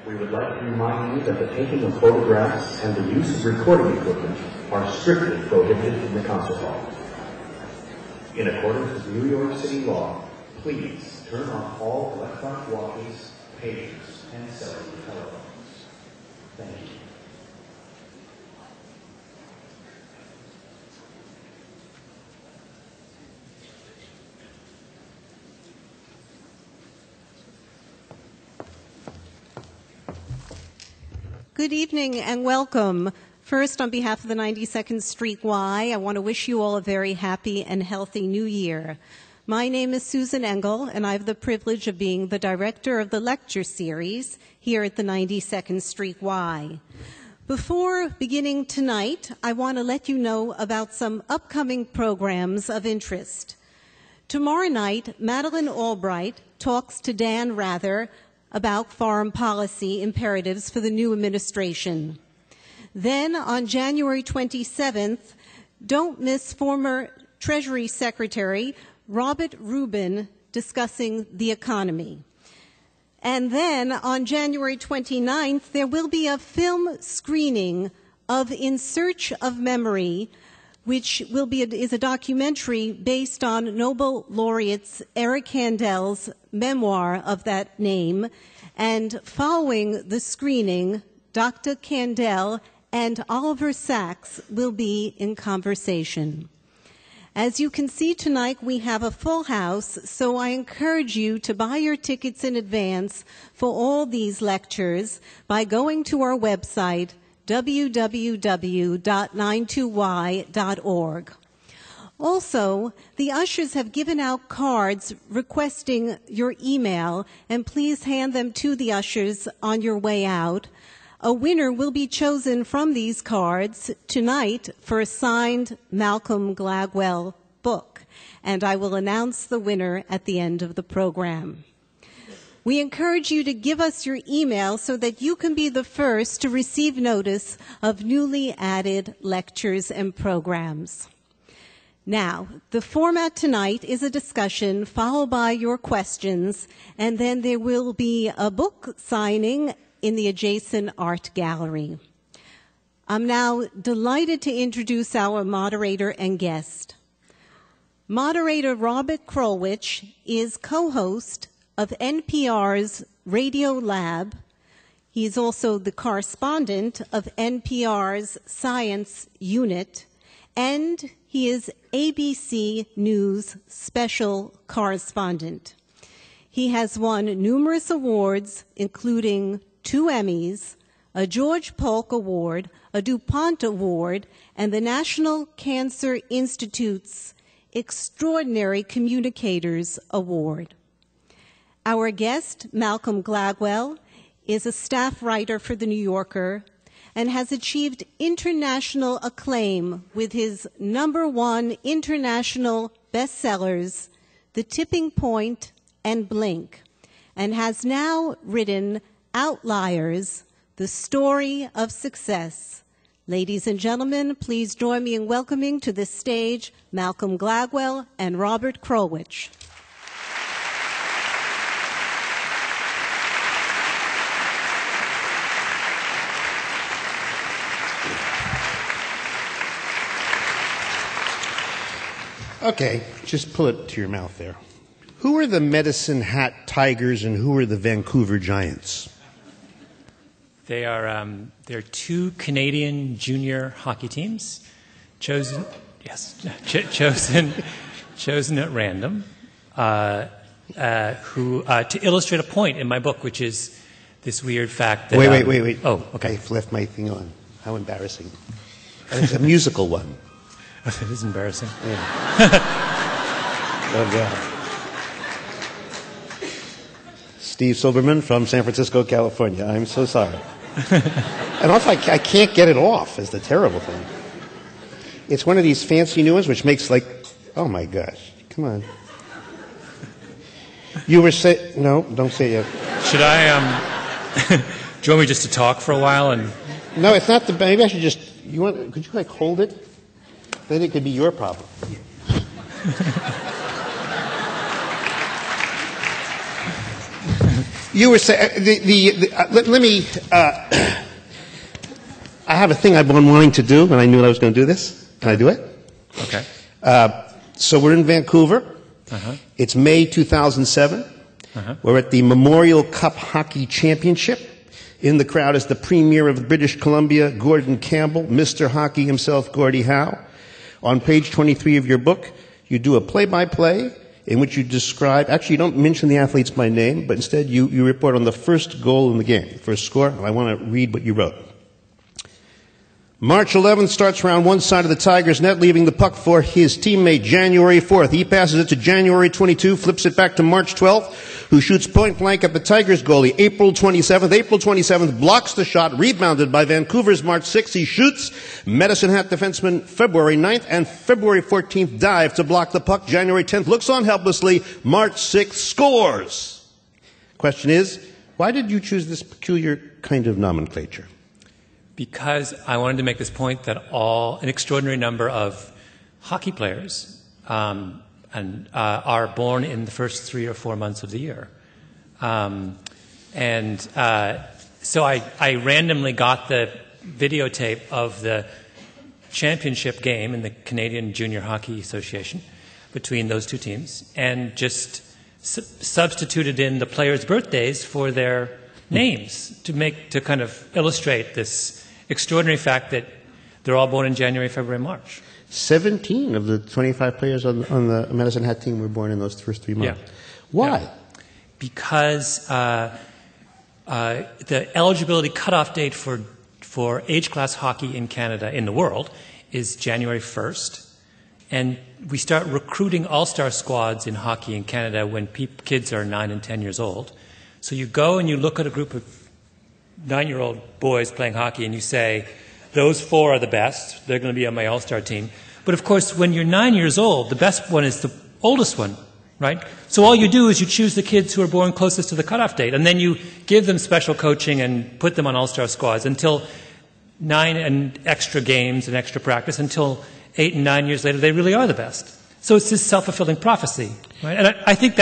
We would like to remind you that the taking of photographs and the use of recording equipment are strictly prohibited in the concert hall. In accordance with New York City law, please turn off all electronic watches, pagers, and cellular telephones. Thank you. Good evening and welcome. First, on behalf of the 92nd Street Y, I want to wish you all a very happy and healthy new year. My name is Susan Engel, and I have the privilege of being the director of the lecture series here at the 92nd Street Y. Before beginning tonight, I want to let you know about some upcoming programs of interest. Tomorrow night, Madeleine Albright talks to Dan Rather about foreign policy imperatives for the new administration. Then, on January 27th, don't miss former Treasury Secretary Robert Rubin discussing the economy. And then, on January 29th, there will be a film screening of In Search of Memory, which is a documentary based on Nobel laureate Eric Kandel's memoir of that name. And following the screening, Dr. Kandel and Oliver Sacks will be in conversation. As you can see tonight, we have a full house, so I encourage you to buy your tickets in advance for all these lectures by going to our website, www.92y.org. Also, the ushers have given out cards requesting your email, and please hand them to the ushers on your way out. A winner will be chosen from these cards tonight for a signed Malcolm Gladwell book, and I will announce the winner at the end of the program. We encourage you to give us your email so that you can be the first to receive notice of newly added lectures and programs. Now, the format tonight is a discussion followed by your questions, and then there will be a book signing in the adjacent art gallery. I'm now delighted to introduce our moderator and guest. Moderator Robert Krulwich is co-host of NPR's Radio Lab. He's also the correspondent of NPR's Science Unit, and he is ABC News special correspondent. He has won numerous awards, including 2 Emmys, a George Polk Award, a DuPont Award, and the National Cancer Institute's Extraordinary Communicators Award. Our guest, Malcolm Gladwell, is a staff writer for The New Yorker and has achieved international acclaim with his #1 international bestsellers, The Tipping Point and Blink, and has now written Outliers, The Story of Success. Ladies and gentlemen, please join me in welcoming to the stage Malcolm Gladwell and Robert Krulwich. Okay, just pull it to your mouth there. Who are the Medicine Hat Tigers and who are the Vancouver Giants? They're 2 Canadian junior hockey teams, chosen at random, who to illustrate a point in my book, which is this weird fact that wait. Oh, okay. I left my thing on. How embarrassing! And it's a musical one. It is embarrassing. Yeah. Oh God. Steve Silverman from San Francisco, California. I'm so sorry. And also, I can't get it off is the terrible thing. It's one of these fancy new ones which makes like, oh my gosh, come on. You were saying, no, don't say it yet. Should I, do you want me just to talk for a while? And No, it's not maybe I should just, could you like hold it? Then it could be your problem. You were saying, let me, I have a thing I've been wanting to do, and I knew I was going to do this. Can I do it? Okay. So we're in Vancouver. Uh-huh. It's May 2007. Uh-huh. We're at the Memorial Cup Hockey Championship. In the crowd is the Premier of British Columbia, Gordon Campbell, Mr. Hockey himself, Gordie Howe. On page 23 of your book, you do a play-by-play in which you describe, actually you don't mention the athletes by name, but instead you report on the first goal in the game, the first score. I want to read what you wrote. March 11th starts around one side of the Tigers' net, leaving the puck for his teammate January 4th. He passes it to January 22, flips it back to March 12th, who shoots point blank at the Tigers' goalie. April 27th blocks the shot, rebounded by Vancouver's March 6th. He shoots. Medicine Hat defenseman February 9th and February 14th dive to block the puck. January 10th looks on helplessly. March 6th scores. Question is, why did you choose this peculiar kind of nomenclature? Because I wanted to make this point that an extraordinary number of hockey players are born in the first 3 or 4 months of the year. So I randomly got the videotape of the championship game in the Canadian Junior Hockey Association between those two teams and just substituted in the players' birthdays for their names to kind of illustrate this extraordinary fact that they're all born in January, February, March. 17 of the 25 players on the Medicine Hat team were born in those first 3 months. Yeah. Why? Yeah. Because the eligibility cutoff date for age class hockey in Canada, in the world, is January 1st. And we start recruiting all-star squads in hockey in Canada when kids are 9 and 10 years old. So you go and you look at a group of 9-year-old boys playing hockey and you say, those 4 are the best. They're going to be on my all-star team. But of course, when you're 9 years old, the best one is the oldest one, right? So all you do is you choose the kids who are born closest to the cutoff date, and then you give them special coaching and put them on all-star squads until 9 and extra games and extra practice until 8 and 9 years later, they really are the best. So it's this self-fulfilling prophecy, right? And I think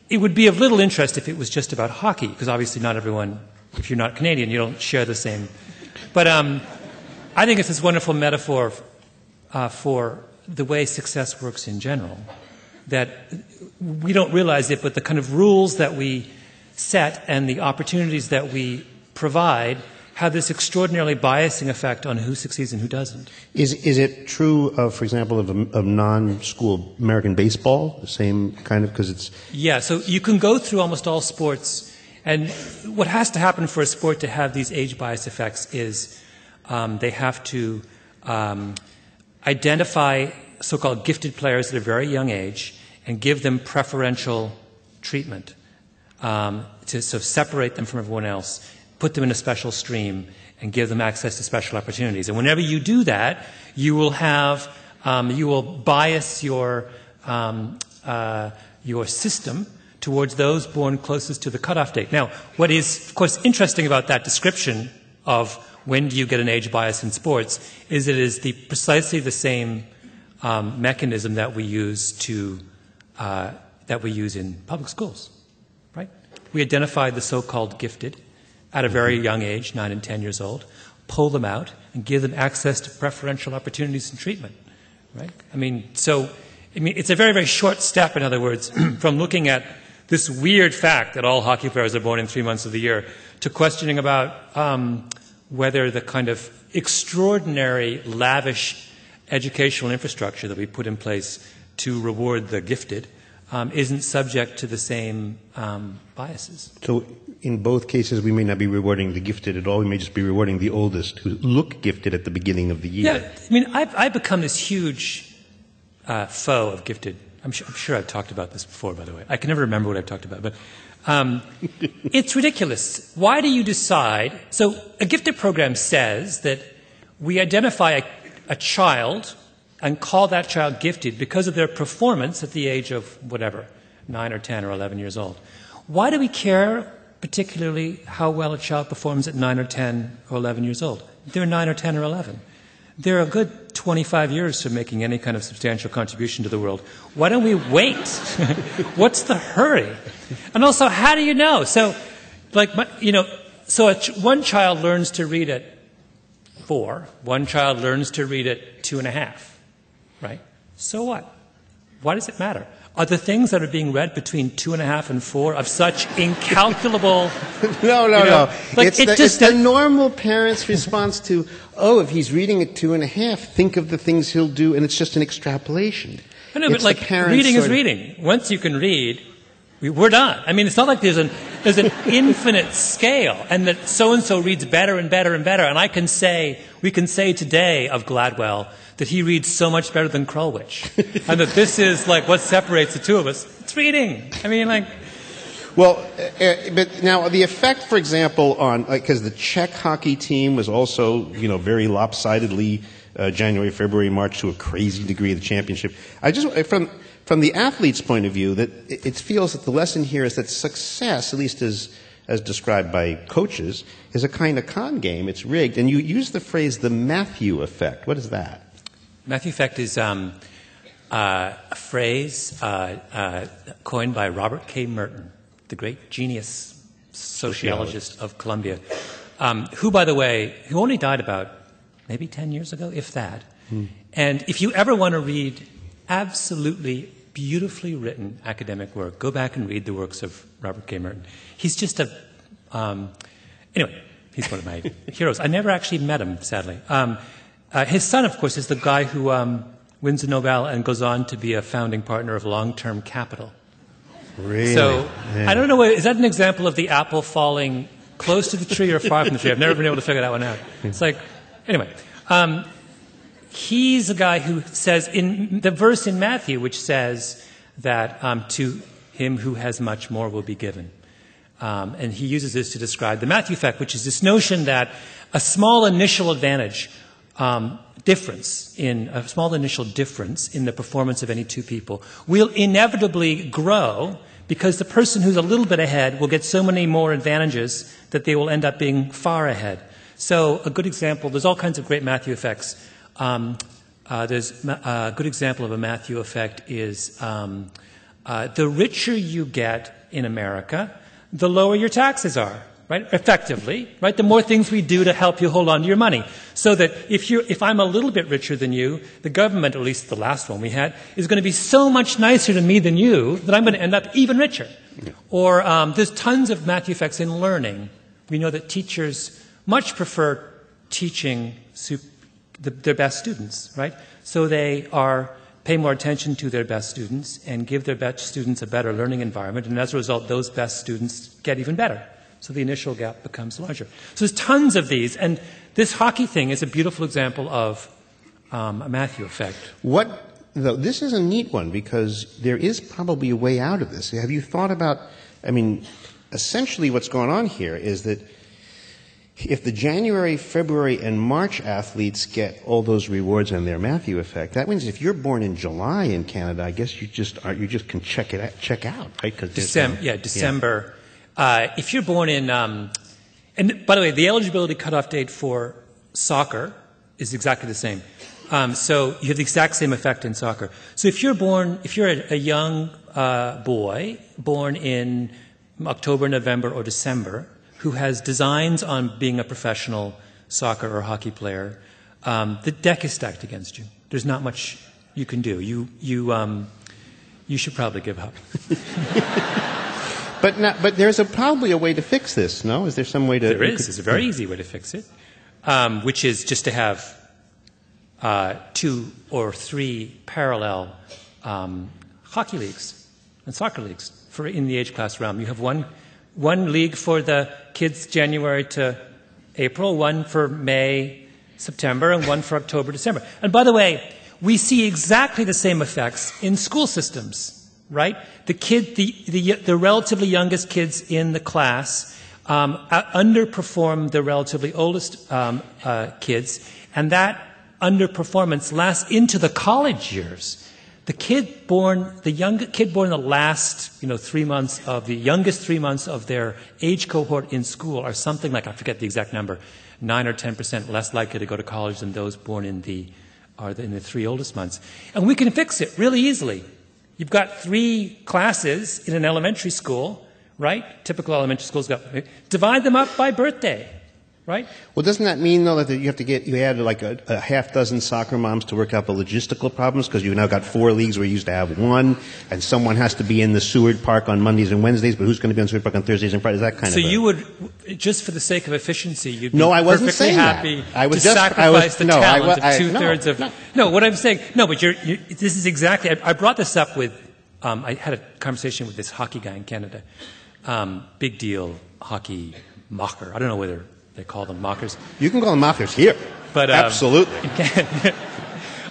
it would be of little interest if it was just about hockey, because obviously not everyone, if you're not Canadian, you don't share the same. But I think it's this wonderful metaphor for the way success works in general, that we don't realize it, but the kind of rules that we set and the opportunities that we provide have this extraordinarily biasing effect on who succeeds and who doesn't. Is it true, for example, of non-school American baseball, the same kind of, because it's... Yeah, so you can go through almost all sports, and what has to happen for a sport to have these age bias effects is they have to identify so-called gifted players at a very young age and give them preferential treatment to sort of separate them from everyone else, put them in a special stream, and give them access to special opportunities. And whenever you do that, you will bias your system towards those born closest to the cutoff date. Now, what is, of course, interesting about that description of when do you get an age bias in sports is it is precisely the same mechanism that we use in public schools, right? We identify the so-called gifted at a very young age, 9 and 10 years old, pull them out and give them access to preferential opportunities and treatment, right? It's a very, very short step, in other words, from looking at this weird fact that all hockey players are born in 3 months of the year to questioning about whether the kind of extraordinary, lavish educational infrastructure that we put in place to reward the gifted isn't subject to the same biases. So in both cases, we may not be rewarding the gifted at all. We may just be rewarding the oldest who look gifted at the beginning of the year. Yeah, I've become this huge foe of gifted. I'm sure I've talked about this before, by the way. I can never remember what I've talked about, but it's ridiculous. Why do you decide? So a gifted program says that we identify a child and call that child gifted because of their performance at the age of whatever, 9 or 10 or 11 years old. Why do we care particularly how well a child performs at 9 or 10 or 11 years old? They're 9 or 10 or 11. They're a good 25 years from making any kind of substantial contribution to the world. Why don't we wait? What's the hurry? And also, how do you know? So, one child learns to read at 4. One child learns to read at 2.5. Right? So what? Why does it matter? Are the things that are being read between 2.5 and 4 of such incalculable... No. Like It's the normal parent's response to, if he's reading at 2.5, think of the things he'll do, and it's just an extrapolation. I know, but reading is reading. Once you can read, we're done. I mean, it's not like there's an infinite scale, and that so-and-so reads better and better and better, and we can say today of Gladwell that he reads so much better than Krulwich, and that this is like what separates the two of us. It's reading. I mean, Well, but now the effect, for example, on because the Czech hockey team was also, very lopsidedly January, February, March to a crazy degree of the championship. I just from the athlete's point of view, that it feels that the lesson here is that success, at least as described by coaches, is a kind of con game. It's rigged, and you use the phrase the Matthew effect. What is that? Matthew effect is a phrase coined by Robert K. Merton, the great genius sociologist of Columbia, who, by the way, who only died about maybe 10 years ago, if that. And if you ever want to read absolutely beautifully written academic work, go back and read the works of Robert K. Merton. He's just anyway, he's one of my heroes. I never actually met him, sadly. His son, of course, is the guy who wins the Nobel and goes on to be a founding partner of Long-Term Capital. Really? So, I don't know, is that an example of the apple falling close to the tree or far from the tree? I've never been able to figure that one out. It's anyway. He's a guy who says, in the verse in Matthew, which says that to him who has much more will be given. And he uses this to describe the Matthew effect, which is this notion that a small initial advantage difference in the performance of any two people will inevitably grow because the person who's a little bit ahead will get so many more advantages that they will end up being far ahead. So a good example, there's all kinds of great Matthew effects. There's a good example of a Matthew effect is the richer you get in America, the lower your taxes are. Right? Effectively, right? The more things we do to help you hold on to your money. So that if I'm a little bit richer than you, the government, or at least the last one we had, is going to be so much nicer to me than you that I'm going to end up even richer. Yeah. Or there's tons of Matthew effects in learning. We know that teachers much prefer teaching their best students, right? So they pay more attention to their best students and give their best students a better learning environment, and as a result, those best students get even better. So the initial gap becomes larger. So there's tons of these, and this hockey thing is a beautiful example of a Matthew effect. This is a neat one because there is probably a way out of this. Have you thought about, essentially what's going on here is that if the January, February, and March athletes get all those rewards on their Matthew effect, that means if you're born in July in Canada, I guess you just can check out, right? December. Yeah. If you're born in, and by the way, the eligibility cutoff date for soccer is exactly the same. So you have the exact same effect in soccer. So if you're a young boy born in October, November, or December, who has designs on being a professional soccer or hockey player, the deck is stacked against you. There's not much you can do. You should probably give up. But there's probably a way to fix this, no? Is there some way to... There is. There's a very easy way to fix it, which is just to have 2 or 3 parallel hockey leagues and soccer leagues in the age class realm. You have one league for the kids January to April, one for May, September, and one for October, December. And by the way, we see exactly the same effects in school systems. Right? The relatively youngest kids in the class underperform the relatively oldest kids, and that underperformance lasts into the college years. The young kid born in the last 3 months of the youngest 3 months of their age cohort in school are something like, I forget the exact number, 9 or 10% less likely to go to college than those born in the are in the 3 oldest months. And we can fix it really easily. You've got 3 classes in an elementary school, right? Typical elementary schools divide them up by birthday, right? Well, doesn't that mean, though, that you add like a half dozen soccer moms to work out the logistical problems because you've now got 4 leagues where you used to have 1, and someone has to be in the Seward Park on Mondays and Wednesdays, but who's going to be on Seward Park on Thursdays and Fridays? That kind of. So you would, just for the sake of efficiency, you'd be I wasn't perfectly saying happy that. I was to sacrifice the talent of 2/3 of. No, what I'm saying. No, but this is exactly. I brought this up with. I had a conversation with this hockey guy in Canada. Big deal hockey mocker. I don't know whether they call them mockers. You can call them mockers here. But, absolutely.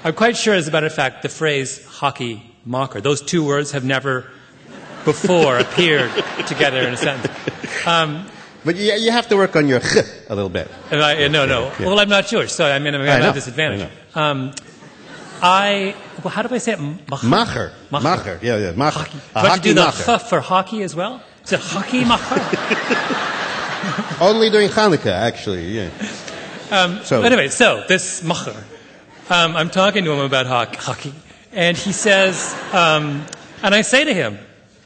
I'm quite sure, as a matter of fact, the phrase hockey mocker, those 2 words have never before appeared together in a sentence. But you have to work on your a little bit. No. Yeah. Well, I'm not Jewish, so I'm at a disadvantage. How do I say it? Macher. Macher. Yeah. Macher. Do I have to do the ch for hockey as well? Is it hockey macher? Only during Hanukkah, actually, yeah. Anyway, this macher, I'm talking to him about hockey, and he says, and I say to him,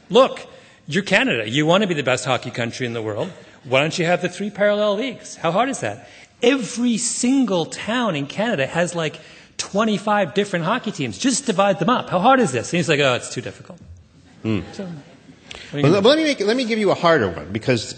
look, you're Canada. You want to be the best hockey country in the world. Why don't you have the 3 parallel leagues? How hard is that? Every single town in Canada has like 25 different hockey teams. Just divide them up. How hard is this? And he's like, oh, it's too difficult. So, let me give you a harder one because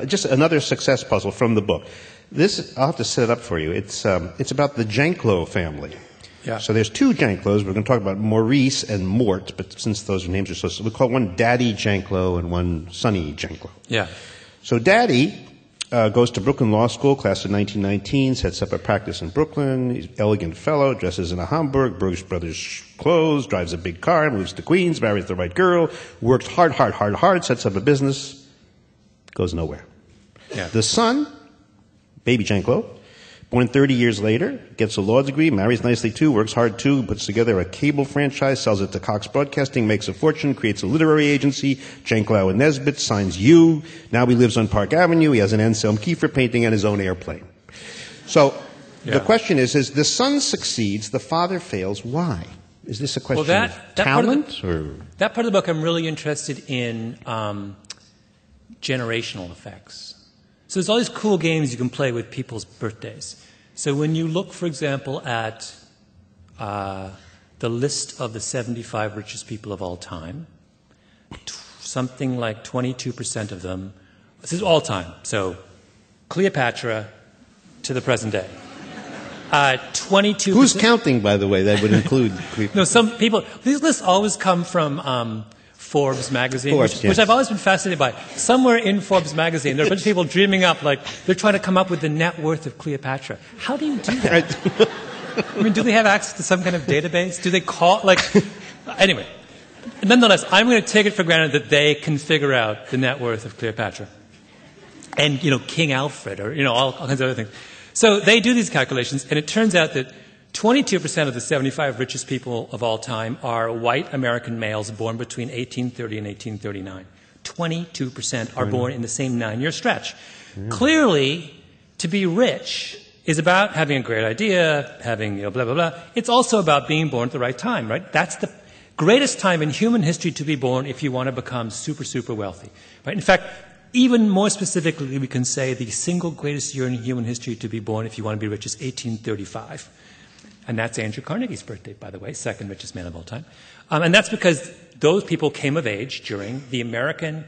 just another success puzzle from the book. This I'll have to set it up for you. It's about the Janklow family. Yeah. So there's 2 Janklows. We're going to talk about Maurice and Mort, but since those names are so we call one Daddy Janklow and one Sonny Janklow. Yeah. So Daddy goes to Brooklyn Law School, class of 1919, sets up a practice in Brooklyn. He's an elegant fellow, dresses in a Hamburg, Brooks Brothers clothes, drives a big car, moves to Queens, marries the right girl, works hard, sets up a business, goes nowhere. Yeah. The son, baby Janklow, born 30 years later, gets a law degree, marries nicely too, works hard too, puts together a cable franchise, sells it to Cox Broadcasting, makes a fortune, creates a literary agency, Janklow and Nesbitt, signs You. Now he lives on Park Avenue, he has an Anselm Kiefer painting and his own airplane. So the question is the son succeeds, the father fails, why? Is this a question of talent? That part of the book I'm really interested in generational effects. So there's all these cool games you can play with people's birthdays. So when you look, for example, at the list of the 75 richest people of all time, something like 22% of them, this is all time, so Cleopatra to the present day. 22%. Who's counting, by the way? That would include Cleopatra. No, some people, these lists always come from Forbes magazine, which I've always been fascinated by. Somewhere in Forbes magazine, there are a bunch of people dreaming up, like, they're trying to come up with the net worth of Cleopatra. How do you do that? I mean, do they have access to some kind of database? Do they call, anyway. Nonetheless, I'm going to take it for granted that they can figure out the net worth of Cleopatra. And, King Alfred, or, all kinds of other things. So they do these calculations, and it turns out that 22% of the 75 richest people of all time are white American males born between 1830 and 1839. 22% are born in the same 9-year stretch. Clearly, to be rich is about having a great idea, having, blah, blah, blah. It's also about being born at the right time, right? That's the greatest time in human history to be born if you want to become super, super wealthy, right? In fact, even more specifically, we can say the single greatest year in human history to be born if you want to be rich is 1835. And that's Andrew Carnegie's birthday, by the way, second richest man of all time. And that's because those people came of age during the American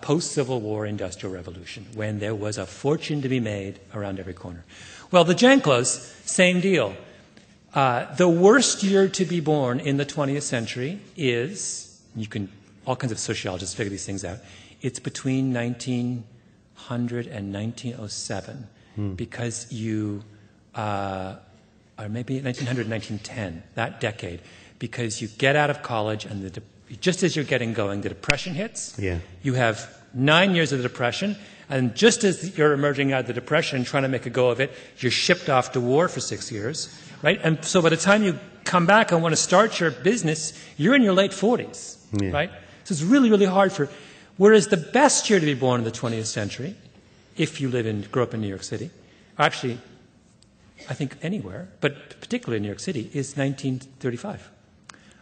post-Civil War Industrial Revolution, when there was a fortune to be made around every corner. Well, the Janklows, same deal. The worst year to be born in the 20th century is, all kinds of sociologists figure these things out, it's between 1900 and 1907, because or maybe 1900, 1910, that decade, because you get out of college and just as you're getting going, the Depression hits. Yeah. You have 9 years of the Depression, and just as you're emerging out of the Depression and trying to make a go of it, you're shipped off to war for 6 years, right? And so by the time you come back and want to start your business, you're in your late 40s, right? So it's really, really hard whereas the best year to be born in the 20th century, if you grew up in New York City, actually, I think anywhere, but particularly in New York City, is 1935.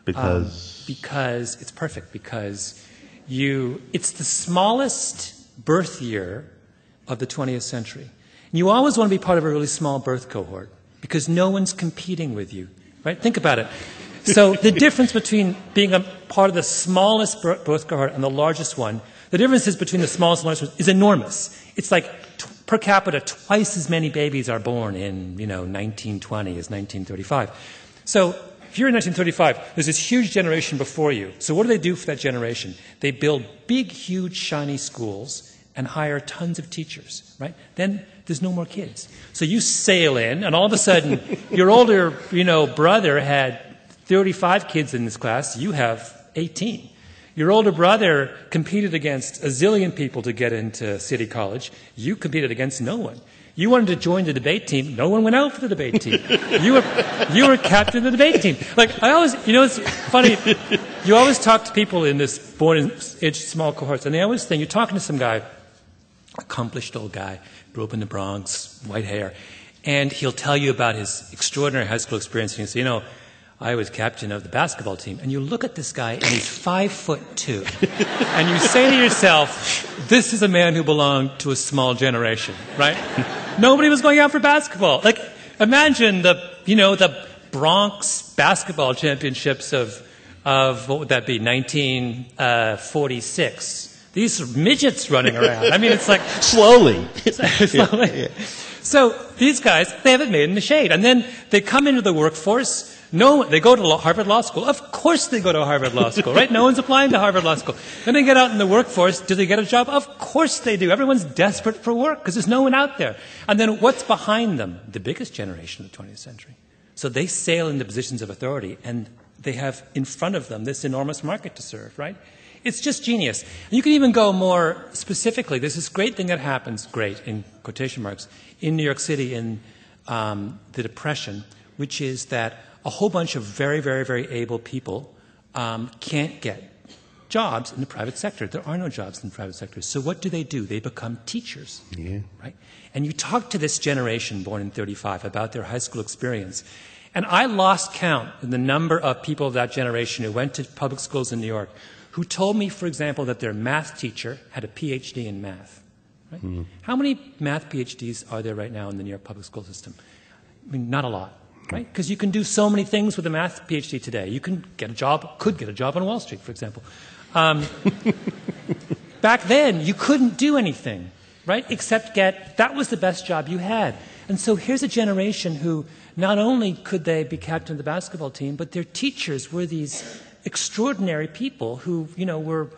Because it's perfect. Because it's the smallest birth year of the 20th century. And you always want to be part of a really small birth cohort because no one's competing with you, right? Think about it. So the difference between being a part of the smallest birth cohort and the largest one, the difference is between the smallest and largest one is enormous. It's like per capita, twice as many babies are born in 1920 as 1935. So if you're in 1935, there's this huge generation before you. So what do they do for that generation? They build big, huge, shiny schools and hire tons of teachers, right? Then there's no more kids. So you sail in, and all of a sudden, your older, brother had 35 kids in this class. You have 18. Your older brother competed against a zillion people to get into City College. You competed against no one. You wanted to join the debate team. No one went out for the debate team. You were captain of the debate team. Like, I always, it's funny. You always talk to people in this born in small cohorts, and they always think, you're talking to some guy, accomplished old guy, grew up in the Bronx, white hair, and he'll tell you about his extraordinary high school experience, and he'll say, I was captain of the basketball team. And you look at this guy, and he's 5'2". And you say to yourself, this is a man who belonged to a small generation, right? Nobody was going out for basketball. Like, imagine the Bronx basketball championships of what would that be, 1946. These midgets running around. I mean, it's like... Slowly. Yeah. So these guys, they haven't made in the shade. And then they come into the workforce. They go to Harvard Law School. Of course they go to Harvard Law School, right? No one's applying to Harvard Law School. Then they get out in the workforce. Do they get a job? Of course they do. Everyone's desperate for work because there's no one out there. And then what's behind them? The biggest generation of the 20th century. So they sail into positions of authority, and they have in front of them this enormous market to serve, right? It's just genius. And you can even go more specifically. There's this great thing that happens, great, in quotation marks, in New York City in the Depression, which is that a whole bunch of very, very, very able people can't get jobs in the private sector. There are no jobs in the private sector. So what do? They become teachers, right? And you talk to this generation born in 35 about their high school experience, and I lost count in the number of people of that generation who went to public schools in New York who told me, for example, that their math teacher had a PhD in math. Right? Mm-hmm. How many math PhDs are there right now in the New York public school system? I mean, not a lot. Right? Because you can do so many things with a math PhD today. You can could get a job on Wall Street, for example. Back then, you couldn't do anything, right? Except that was the best job you had. And so here's a generation who not only could they be captain of the basketball team, but their teachers were these extraordinary people who, were,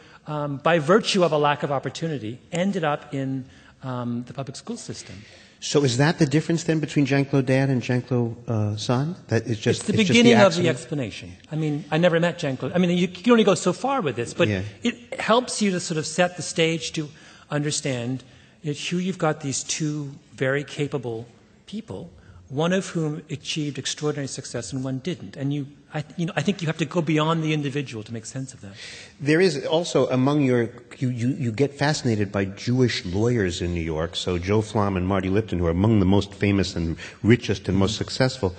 by virtue of a lack of opportunity, ended up in the public school system. So is that the difference then between Jean-Claude Dad and Jean-Claude Son? That is just it's the beginning of the explanation. I mean, I never met Jean-Claude. I mean, you can only go so far with this, but it helps you to sort of set the stage to understand here you've got these two very capable people, one of whom achieved extraordinary success and one didn't. And I think you have to go beyond the individual to make sense of that. There is also among you get fascinated by Jewish lawyers in New York. So Joe Flom and Marty Lipton, who are among the most famous and richest and most successful,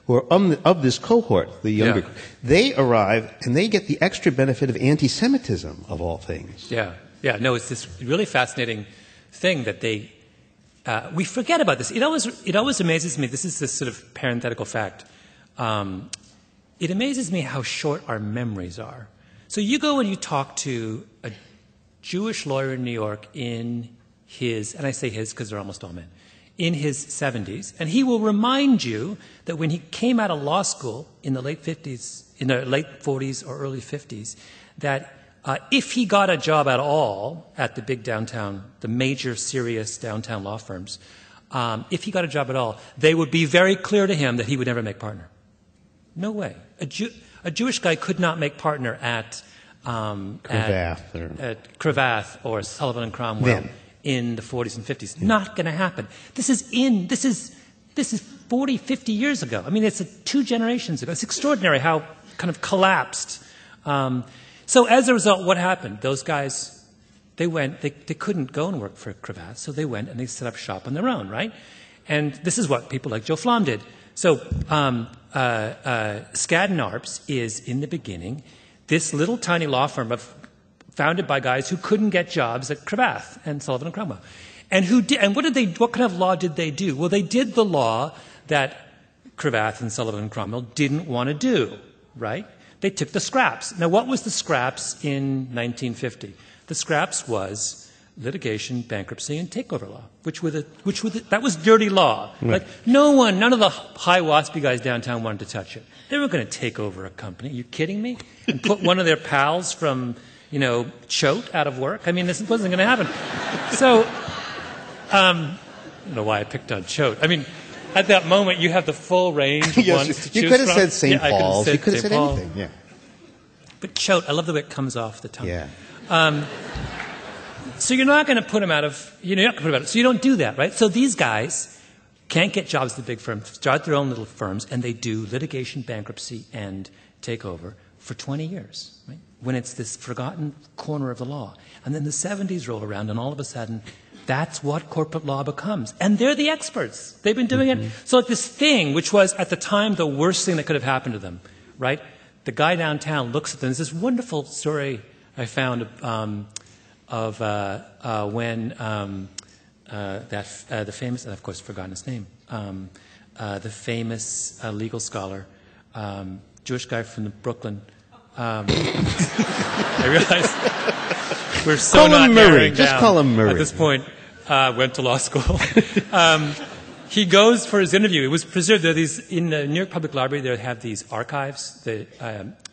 who are of this cohort, the younger, they arrive and they get the extra benefit of anti-Semitism of all things. Yeah. No, it's this really fascinating thing that we forget about this. It always amazes me. This is this sort of parenthetical fact. It amazes me how short our memories are. So you go and you talk to a Jewish lawyer in New York in his, and I say his because they're almost all men, in his 70s, and he will remind you that when he came out of law school in the late 40s or early 50s, that if he got a job at all at the big downtown, the major serious downtown law firms, if he got a job at all, they would be very clear to him that he would never make partner. No way. A Jewish guy could not make partner at Cravath or Sullivan and Cromwell in the 40s and 50s. Yeah. Not going to happen. This is 40, 50 years ago. I mean, it's 2 generations ago. It's extraordinary how kind of collapsed. So as a result, what happened? Those guys, they couldn't go and work for Cravath, so they went and they set up shop on their own, right? And this is what people like Joe Flom did. So Skadden Arps is, in the beginning, this little tiny law firm founded by guys who couldn't get jobs at Cravath and Sullivan and Cromwell. And what kind of law did they do? Well, they did the law that Cravath and Sullivan and Cromwell didn't want to do, right? They took the scraps. Now, what was the scraps in 1950? The scraps was litigation, bankruptcy, and takeover law, that was dirty law. Right. Like, none of the high waspy guys downtown wanted to touch it. They were going to take over a company. Are you kidding me? And put one of their pals from, Choate out of work? I mean, this wasn't going to happen. So, I don't know why I picked on Choate. I mean, at that moment, you have the full range of ones to choose from. You could have said St. Paul's. You could have said anything, yeah. But Choate, I love the way it comes off the tongue. Yeah. So you're not going to put them out of, so you don't do that, right? So these guys can't get jobs at the big firms, start their own little firms, and they do litigation, bankruptcy, and takeover for 20 years, right? When it's this forgotten corner of the law. And then the 70s roll around, and all of a sudden, that's what corporate law becomes. And they're the experts. They've been doing it. So like this thing, which was at the time the worst thing that could have happened to them, right? The guy downtown looks at them. There's this wonderful story I found of when the famous, and of course, forgotten his name, the famous legal scholar, Jewish guy from Brooklyn. I realize we're so call him Murray. down Just call him Murray. At this point. Went to law school. He goes for his interview. It was preserved. There are these in the New York Public Library. They have these archives. The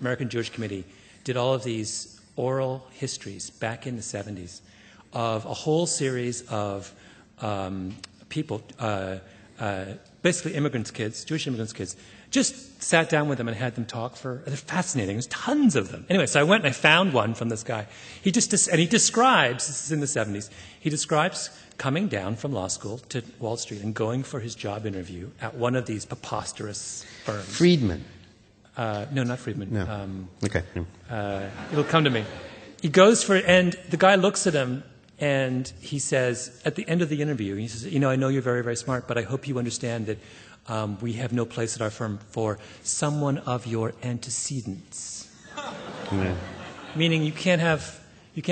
American Jewish Committee did all of these oral histories back in the 70s of a whole series of people, basically immigrants' kids, Jewish immigrants' kids, just sat down with them and had them talk for. They're fascinating. There's tons of them. Anyway, so I went and I found one from this guy. He describes. This is in the 70s. He describes coming down from law school to Wall Street and going for his job interview at one of these preposterous firms. Friedman. No, not Friedman. No. Okay. It'll come to me. He goes for, and the guy looks at him and he says, at the end of the interview, he says, I know you're very, very smart, but I hope you understand that we have no place at our firm for someone of your antecedents. Yeah. Meaning you can't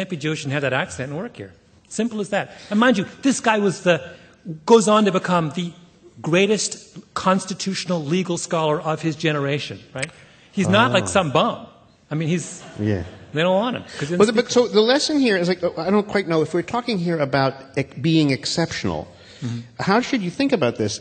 be Jewish and have that accent and work here. Simple as that. And mind you, this guy goes on to become the greatest constitutional legal scholar of his generation, right? He's not like some bum. I mean, they don't want him. But so the lesson here is, I don't quite know, if we're talking here about being exceptional, how should you think about this?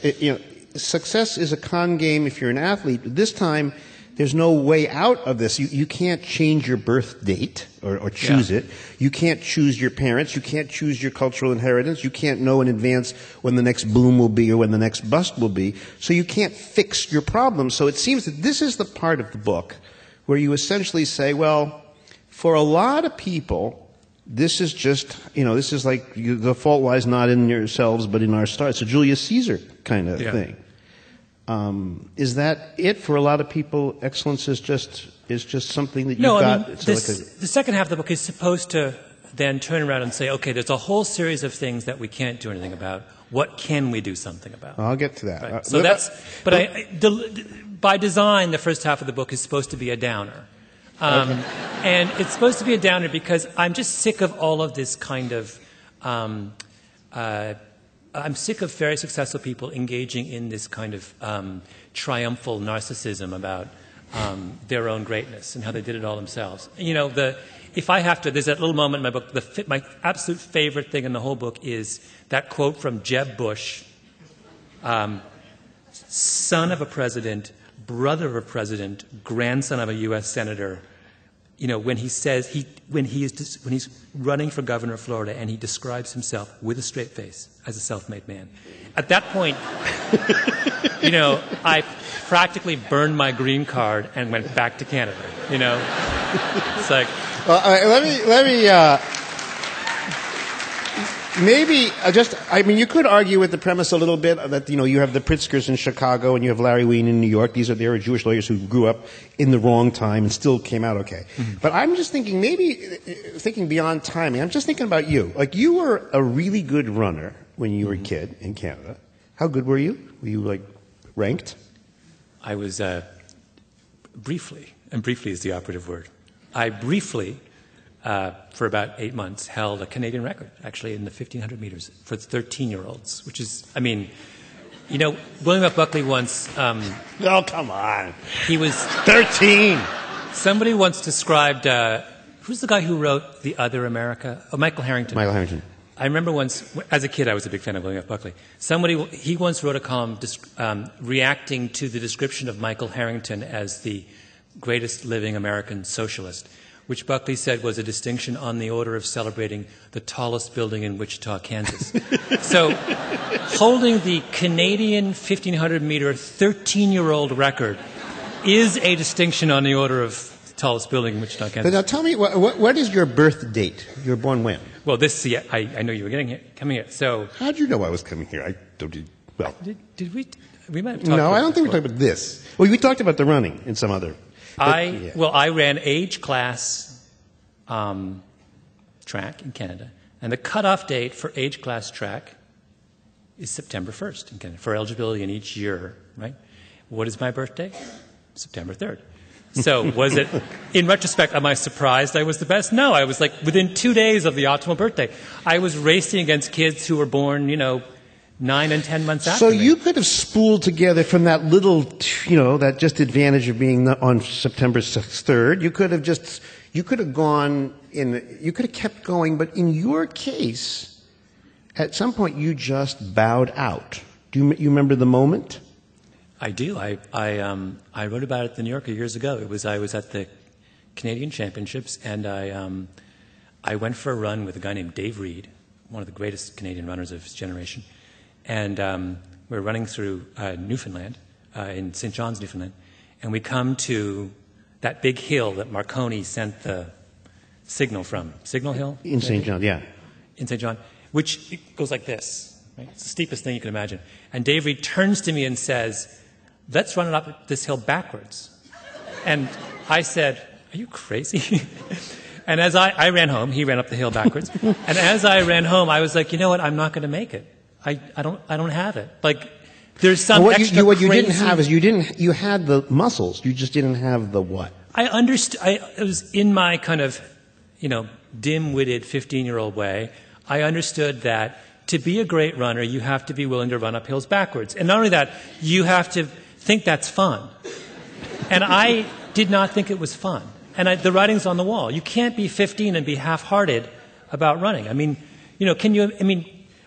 Success is a con game if you're an athlete. This time, there's no way out of this. You can't change your birth date or choose it. You can't choose your parents. You can't choose your cultural inheritance. You can't know in advance when the next boom will be or when the next bust will be. So you can't fix your problem. So it seems that this is the part of the book where you essentially say, well, for a lot of people, this is just, this is like the fault lies not in yourselves but in our stars. It's a Julius Caesar kind of thing. Is that it for a lot of people? Excellence is just something that you've got. The second half of the book is supposed to then turn around and say, okay, there's a whole series of things that we can't do anything about. What can we do something about? I'll get to that. Right. So by design, the first half of the book is supposed to be a downer. And it's supposed to be a downer because I'm just sick of all of this kind of I'm sick of very successful people engaging in this kind of triumphal narcissism about their own greatness and how they did it all themselves. If I have to, there's that little moment in my book, my absolute favorite thing in the whole book is that quote from Jeb Bush, son of a president, brother of a president, grandson of a U.S. senator, when he says when he's running for governor of Florida and he describes himself with a straight face as a self-made man. At that point, I practically burned my green card and went back to Canada. It's like. Well, let me. Maybe you could argue with the premise a little bit that, you have the Pritzkers in Chicago and you have Larry Wien in New York. They were Jewish lawyers who grew up in the wrong time and still came out okay. Mm-hmm. But I'm just thinking, thinking beyond timing, I'm just thinking about you. Like, you were a really good runner when you were a kid in Canada. How good were you? Were you, like, ranked? I was briefly, and briefly is the operative word, I briefly, for about 8 months, held a Canadian record, actually, in the 1,500 meters for 13-year-olds, which is, I mean, you know, William F. Buckley once... oh, come on. He was... 13! Somebody once described... who's the guy who wrote The Other America? Oh, Michael Harrington. Michael Harrington. I remember once, as a kid, I was a big fan of William F. Buckley. He once wrote a column reacting to the description of Michael Harrington as the greatest living American socialist, which Buckley said was a distinction on the order of celebrating the tallest building in Wichita, Kansas. So, holding the Canadian 1,500-meter 13-year-old record is a distinction on the order of the tallest building in Wichita, Kansas. But now tell me, what is your birth date? You were born when? Well, I know you were coming here. So, how did you know I was coming here? I don't. Well, did we? We might have talked. No, I don't think we talked about this. Well, we talked about the running in some other. I ran age class track in Canada, and the cutoff date for age class track is September 1st in Canada for eligibility in each year. Right? What is my birthday? September 3rd. So was it, in retrospect, am I surprised I was the best? No, I was like within 2 days of the optimal birthday. I was racing against kids who were born, 9 and 10 months after me. So you could have spooled together from that little, that just advantage of being on September 3rd. You could have gone you could have kept going, but in your case, at some point you just bowed out. Do you remember the moment? I do. I wrote about it at the New Yorker years ago. I was at the Canadian Championships, and I went for a run with a guy named Dave Reed, one of the greatest Canadian runners of his generation. And we were running through Newfoundland, in St. John's, Newfoundland, and we come to that big hill that Marconi sent the signal from. Signal Hill? In St. John, yeah. In St. John, which goes like this. Right? It's the steepest thing you can imagine. And Dave Reed turns to me and says, "Let's run it up this hill backwards." And I said, "Are you crazy?" And as I ran home, he ran up the hill backwards. And as I ran home, I was like, you know what? I'm not going to make it. I don't have it. Like, there's some what extra what you crazy... didn't have is you had the muscles. You just didn't have the what? I understood. It was in my kind of, dim-witted 15-year-old way. I understood that to be a great runner, you have to be willing to run up hills backwards. And not only that, you have to think that's fun. And I did not think it was fun. And the writing's on the wall. You can't be 15 and be half-hearted about running. I mean,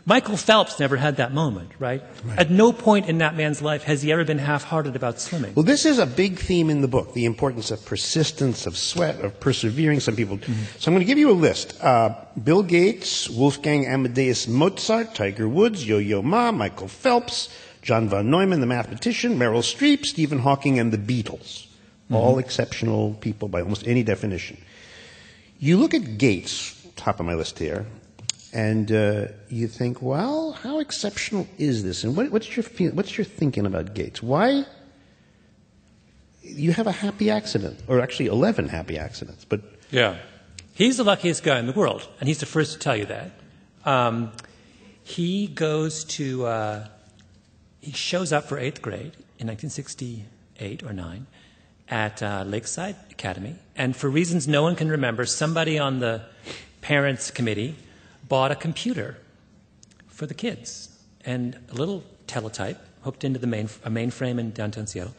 Michael Phelps never had that moment, right? At no point in that man's life has he ever been half-hearted about swimming. Well, this is a big theme in the book, the importance of persistence, of sweat, of persevering. Some people. Mm-hmm. So I'm going to give you a list. Bill Gates, Wolfgang Amadeus Mozart, Tiger Woods, Yo-Yo Ma, Michael Phelps, John von Neumann, the mathematician, Meryl Streep, Stephen Hawking, and the Beatles. Mm-hmm. All exceptional people by almost any definition. You look at Gates, top of my list here, and you think, well, how exceptional is this? And what's your thinking about Gates? Why? You have a happy accident, or actually 11 happy accidents, but... Yeah. He's the luckiest guy in the world, and he's the first to tell you that. He goes to... he shows up for 8th grade in 1968 or 9 at Lakeside Academy, and for reasons no one can remember, somebody on the parents' committee bought a computer for the kids and a little teletype hooked into a mainframe in downtown Seattle.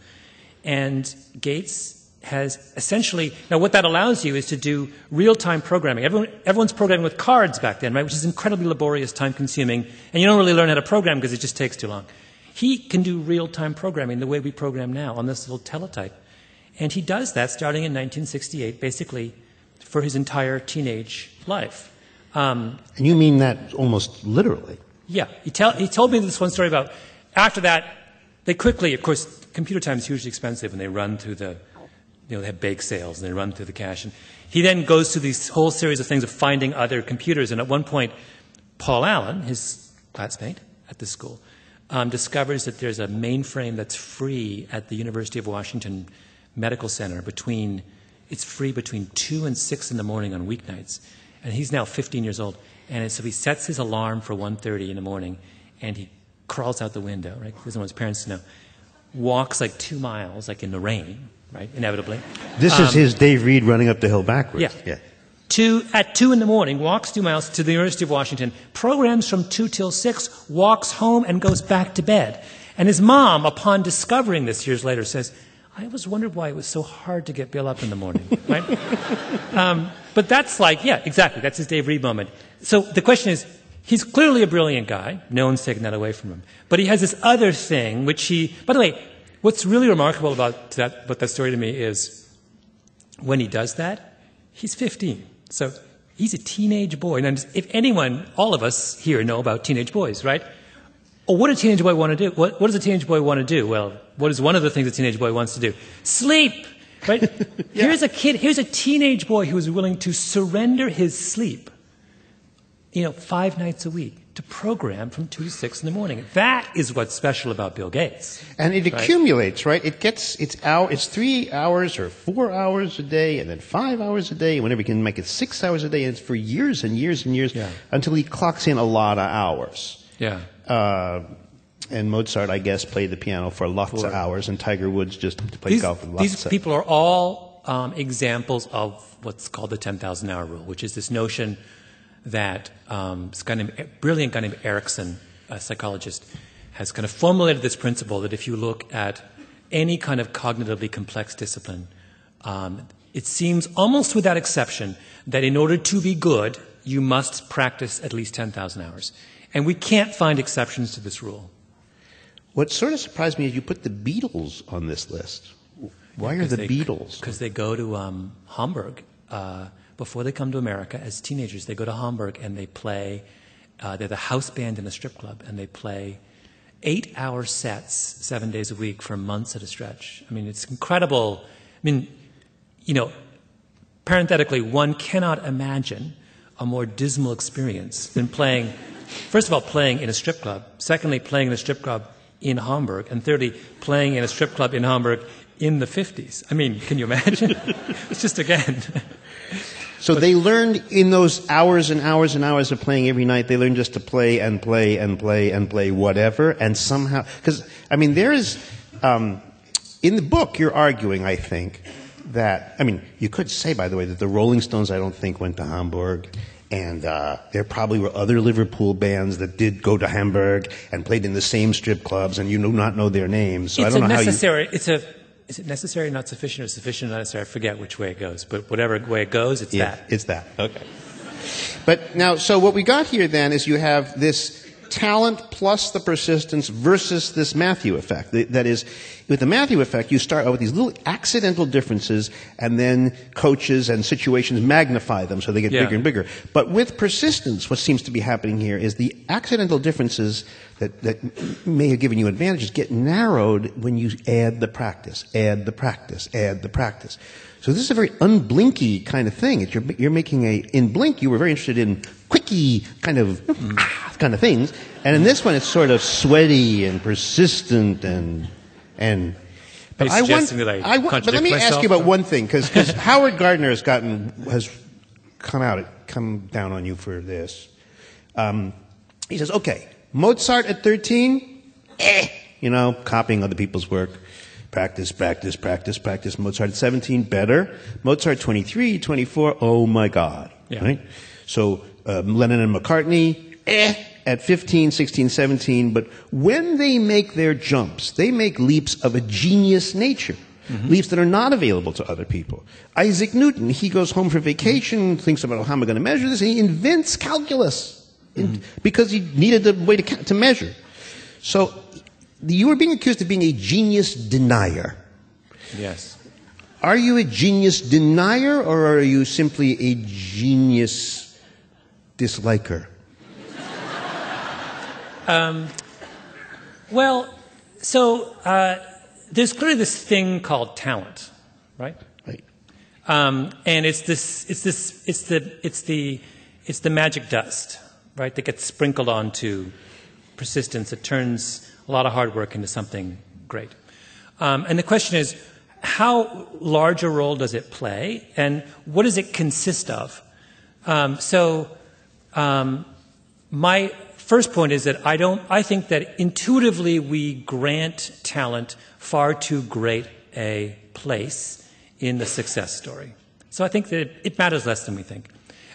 And Gates has essentially, now what that allows you is to do real-time programming. Everyone's programming with cards back then, right, which is incredibly laborious, time-consuming, and you don't really learn how to program because it just takes too long. He can do real-time programming the way we program now on this little teletype. And he does that starting in 1968, basically for his entire teenage life. And you mean that almost literally? Yeah. He told me this one story about, after that, they quickly, of course, computer time is hugely expensive, and they run through they have bake sales, and they run through the cash. And he then goes through this whole series of things of finding other computers, and at one point, Paul Allen, his classmate at this school, discovers that there's a mainframe that's free at the University of Washington Medical Center it's free between 2 and 6 in the morning on weeknights. And he's now 15 years old. And so he sets his alarm for 1:30 in the morning, and he crawls out the window, right? He doesn't want his parents to know. Walks like 2 miles, like in the rain, right? Inevitably. This is his Dave Reed running up the hill backwards. Yeah. At 2 in the morning, walks 2 miles to the University of Washington, programs from 2 till 6, walks home and goes back to bed. And his mom, upon discovering this years later, says, I always wondered why it was so hard to get Bill up in the morning, right? But that's like, yeah, exactly. That's his Dave Reed moment. So the question is, he's clearly a brilliant guy. No one's taken that away from him. But he has this other thing, which he, by the way, what's really remarkable about that story to me is when he does that, he's 15. So he's a teenage boy. And if anyone, all of us here know about teenage boys, right? Well, what does a teenage boy want to do? What does a teenage boy want to do? Well, what is one of the things a teenage boy wants to do? Sleep, right? Yeah. Here's a teenage boy who is willing to surrender his sleep, 5 nights a week to program from 2 to 6 in the morning. That is what's special about Bill Gates. And it accumulates, right? It's 3 hours or 4 hours a day, and then 5 hours a day, and whenever he can make it 6 hours a day, and it's for years and years and years until he clocks in a lot of hours. Yeah. And Mozart, I guess, played the piano for lots of hours, and Tiger Woods just played golf with lots of hours. These people are all examples of what's called the 10,000-hour rule, which is this notion that a brilliant guy named Erickson, a psychologist, has kind of formulated this principle that if you look at any kind of cognitively complex discipline, it seems almost without exception that in order to be good, you must practice at least 10,000 hours. And we can't find exceptions to this rule. What sort of surprised me is you put the Beatles on this list. Why are the Beatles? Because they go to Hamburg. Before they come to America as teenagers, they go to Hamburg and they play, they're the house band in a strip club, and they play 8-hour sets 7 days a week for months at a stretch. I mean, it's incredible. I mean, parenthetically, one cannot imagine a more dismal experience than playing, first of all, playing in a strip club, secondly, playing in a strip club in Hamburg, and thirdly, playing in a strip club in Hamburg in the 50s. I mean, can you imagine? It's just, again... So they learned in those hours and hours and hours of playing every night, they learned just to play and play and play and play whatever, and somehow, because, I mean, there is, in the book you're arguing, I think, that, I mean, you could say, by the way, that the Rolling Stones, I don't think, went to Hamburg, and there probably were other Liverpool bands that did go to Hamburg and played in the same strip clubs, and you do not know their names, so I don't know how you... Is it necessary, not sufficient, or sufficient, not necessary? I forget which way it goes. But whatever way it goes, it's that. It's that. Okay. But now, so what we got here then is you have this talent plus the persistence versus this Matthew effect. That is, with the Matthew effect, you start out with these little accidental differences, and then coaches and situations magnify them so they get bigger and bigger. But with persistence, what seems to be happening here is the accidental differences that may have given you advantages get narrowed when you add the practice, add the practice, add the practice. So this is a very unblinky kind of thing. You're making in Blink, you were very interested in quickie kind of things, and in this one it's sort of sweaty and persistent but let me ask you about one thing, because Howard Gardner has come down on you for this. He says, okay, Mozart at 13, copying other people's work. Practice, practice, practice, practice. Mozart at 17, better. Mozart 23, 24, oh my God. Yeah. Right? So Lennon and McCartney, at 15, 16, 17. But when they make their jumps, they make leaps of a genius nature. Mm-hmm. Leaps that are not available to other people. Isaac Newton, he goes home for vacation, thinks about how am I going to measure this, and he invents calculus because he needed a way to measure. So you were being accused of being a genius denier. Yes. Are you a genius denier, or are you simply a genius disliker? There's clearly this thing called talent, right? Right. And it's the magic dust, right, that gets sprinkled onto persistence. It turns a lot of hard work into something great. And the question is, how large a role does it play, and what does it consist of? My first point is that I think that intuitively we grant talent far too great a place in the success story. So I think that it matters less than we think.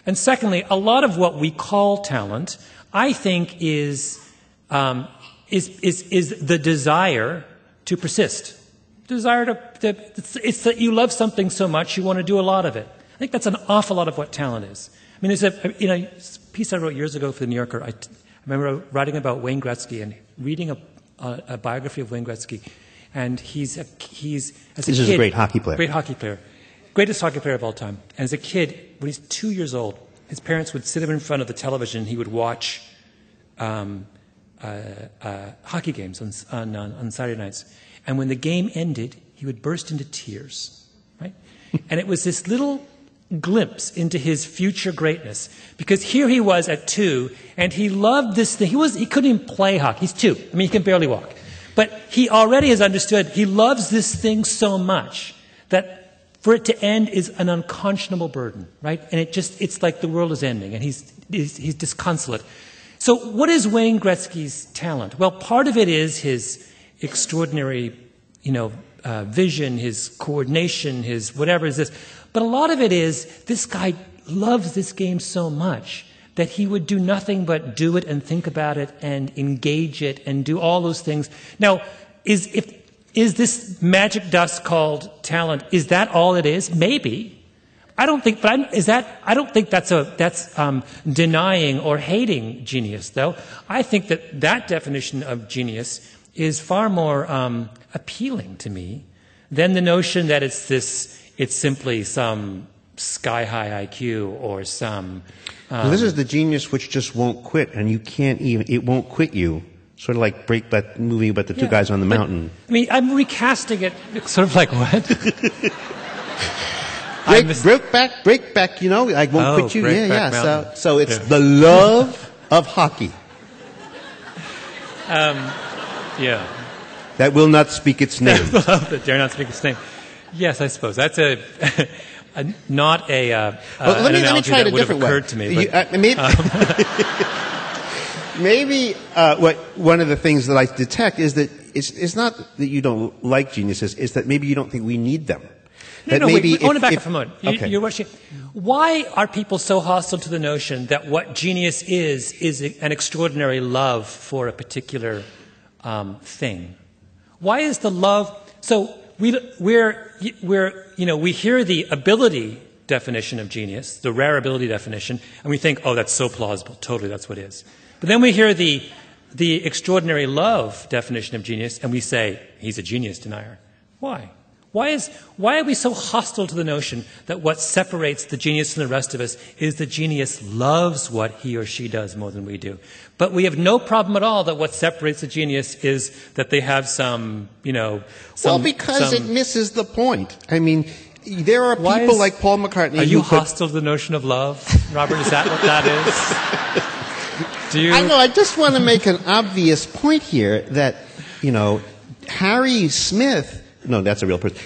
And secondly, a lot of what we call talent, I think, is the desire to persist. Desire it's that you love something so much you want to do a lot of it. I think that's an awful lot of what talent is. I mean, there's a piece I wrote years ago for the New Yorker. I remember writing about Wayne Gretzky and reading a biography of Wayne Gretzky, and he's as a kid, this is a great hockey player. Great hockey player, greatest hockey player of all time. And as a kid, when he's 2 years old, his parents would sit him in front of the television. And he would watch hockey games on Saturday nights. And when the game ended, he would burst into tears, right? And it was this little glimpse into his future greatness. Because here he was at 2, and he loved this thing. He couldn't even play hockey. He's 2. I mean, he can barely walk. But he already has understood he loves this thing so much that for it to end is an unconscionable burden, right? And it's like the world is ending, and he's disconsolate. So what is Wayne Gretzky's talent? Well, part of it is his extraordinary, vision, his coordination, his whatever is this. But a lot of it is this guy loves this game so much that he would do nothing but do it and think about it and engage it and do all those things. Now, is this magic dust called talent? Is that all it is? Maybe. I don't think that's denying or hating genius, though. I think that definition of genius is far more appealing to me than the notion that it's simply some sky-high IQ or some... well, this is the genius which just won't quit, and it won't quit you. Sort of like that movie about the two guys on the mountain. I mean, I'm recasting it sort of like what? break back, I won't quit you. So it's the love of hockey. Yeah. That will not speak its name. That dare not speak its name. Yes, I suppose. That's not an analogy that would have occurred to me. Maybe one of the things that I detect is that it's not that you don't like geniuses, it's that maybe you don't think we need them. I want to back up for a moment. Okay. Why are people so hostile to the notion that what genius is an extraordinary love for a particular thing? Why is the love... So we hear the ability definition of genius, the rare ability definition, and we think, oh, that's so plausible. Totally, that's what it is. But then we hear the extraordinary love definition of genius, and we say, he's a genius denier. Why? Why are we so hostile to the notion that what separates the genius from the rest of us is the genius loves what he or she does more than we do? But we have no problem at all that what separates the genius is that they have some, because it misses the point. I mean, there are people like Paul McCartney. Are you hostile to the notion of love, Robert? Is that what that is? I know. I just want to make an obvious point here that, Harry Smith. No, that's a real person.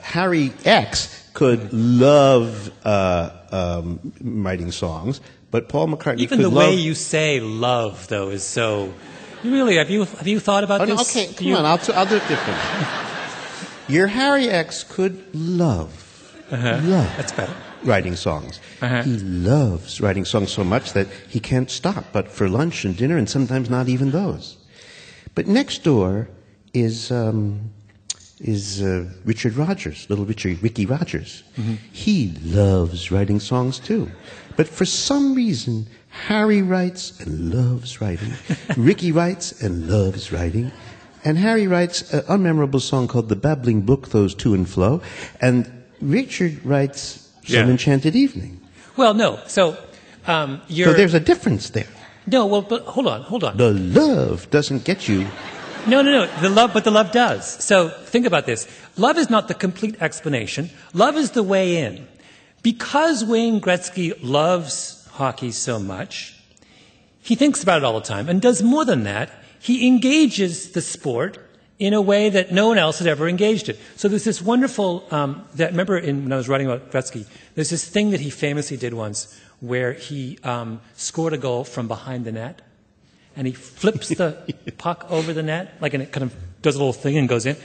Harry X could love writing songs, but Paul McCartney even could the love... way you say love, though, is so... Really, have you thought about this? Okay, come on, I'll do it differently. Your Harry X could love that's better. Writing songs. He loves writing songs so much that he can't stop, but for lunch and dinner, and sometimes not even those. But next door is Richard Rogers, little Ricky Rogers. Mm-hmm. He loves writing songs too. But for some reason, Harry writes and loves writing. Ricky writes and loves writing. And Harry writes an unmemorable song called The Babbling Brook, Those To and Fro. And Richard writes Some Enchanted Evening. Well, no. So there's a difference there. No, well, but hold on. The love doesn't get you... No. But the love does. So think about this. Love is not the complete explanation. Love is the way in. Because Wayne Gretzky loves hockey so much, he thinks about it all the time and does more than that. He engages the sport in a way that no one else had ever engaged it. So there's this wonderful, remember when I was writing about Gretzky, there's this thing that he famously did once where he scored a goal from behind the net. and he flips the puck over the net, and it kind of does a little thing and goes in.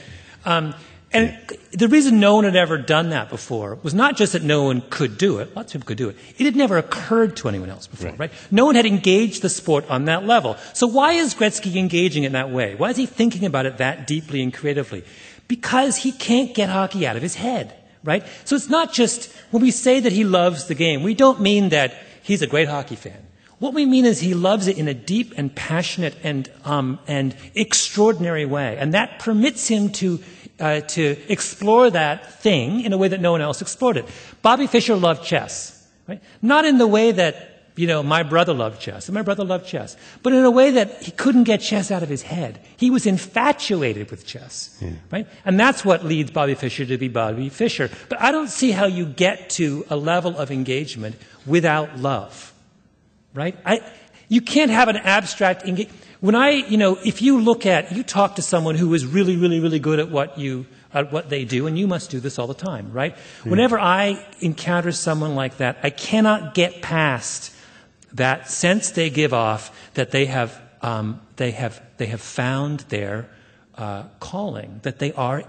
And the reason no one had ever done that before was not just that no one could do it. Lots of people could do it. It had never occurred to anyone else before, right? No one had engaged the sport on that level. So why is Gretzky engaging in that way? Why is he thinking about it that deeply and creatively? Because he can't get hockey out of his head, right? So it's not just, when we say that he loves the game, we don't mean that he's a great hockey fan. What we mean is he loves it in a deep and passionate and extraordinary way. And that permits him to explore that thing in a way that no one else explored it. Bobby Fischer loved chess, right? Not in the way that, my brother loved chess, and my brother loved chess, but in a way that he couldn't get chess out of his head. He was infatuated with chess, right? And that's what leads Bobby Fischer to be Bobby Fischer. But I don't see how you get to a level of engagement without love, right? You can't have an abstract engagement. If you talk to someone who is really, really, really good at what they do, and you must do this all the time, right? Whenever I encounter someone like that, I cannot get past that sense they give off that they have found their calling, that they are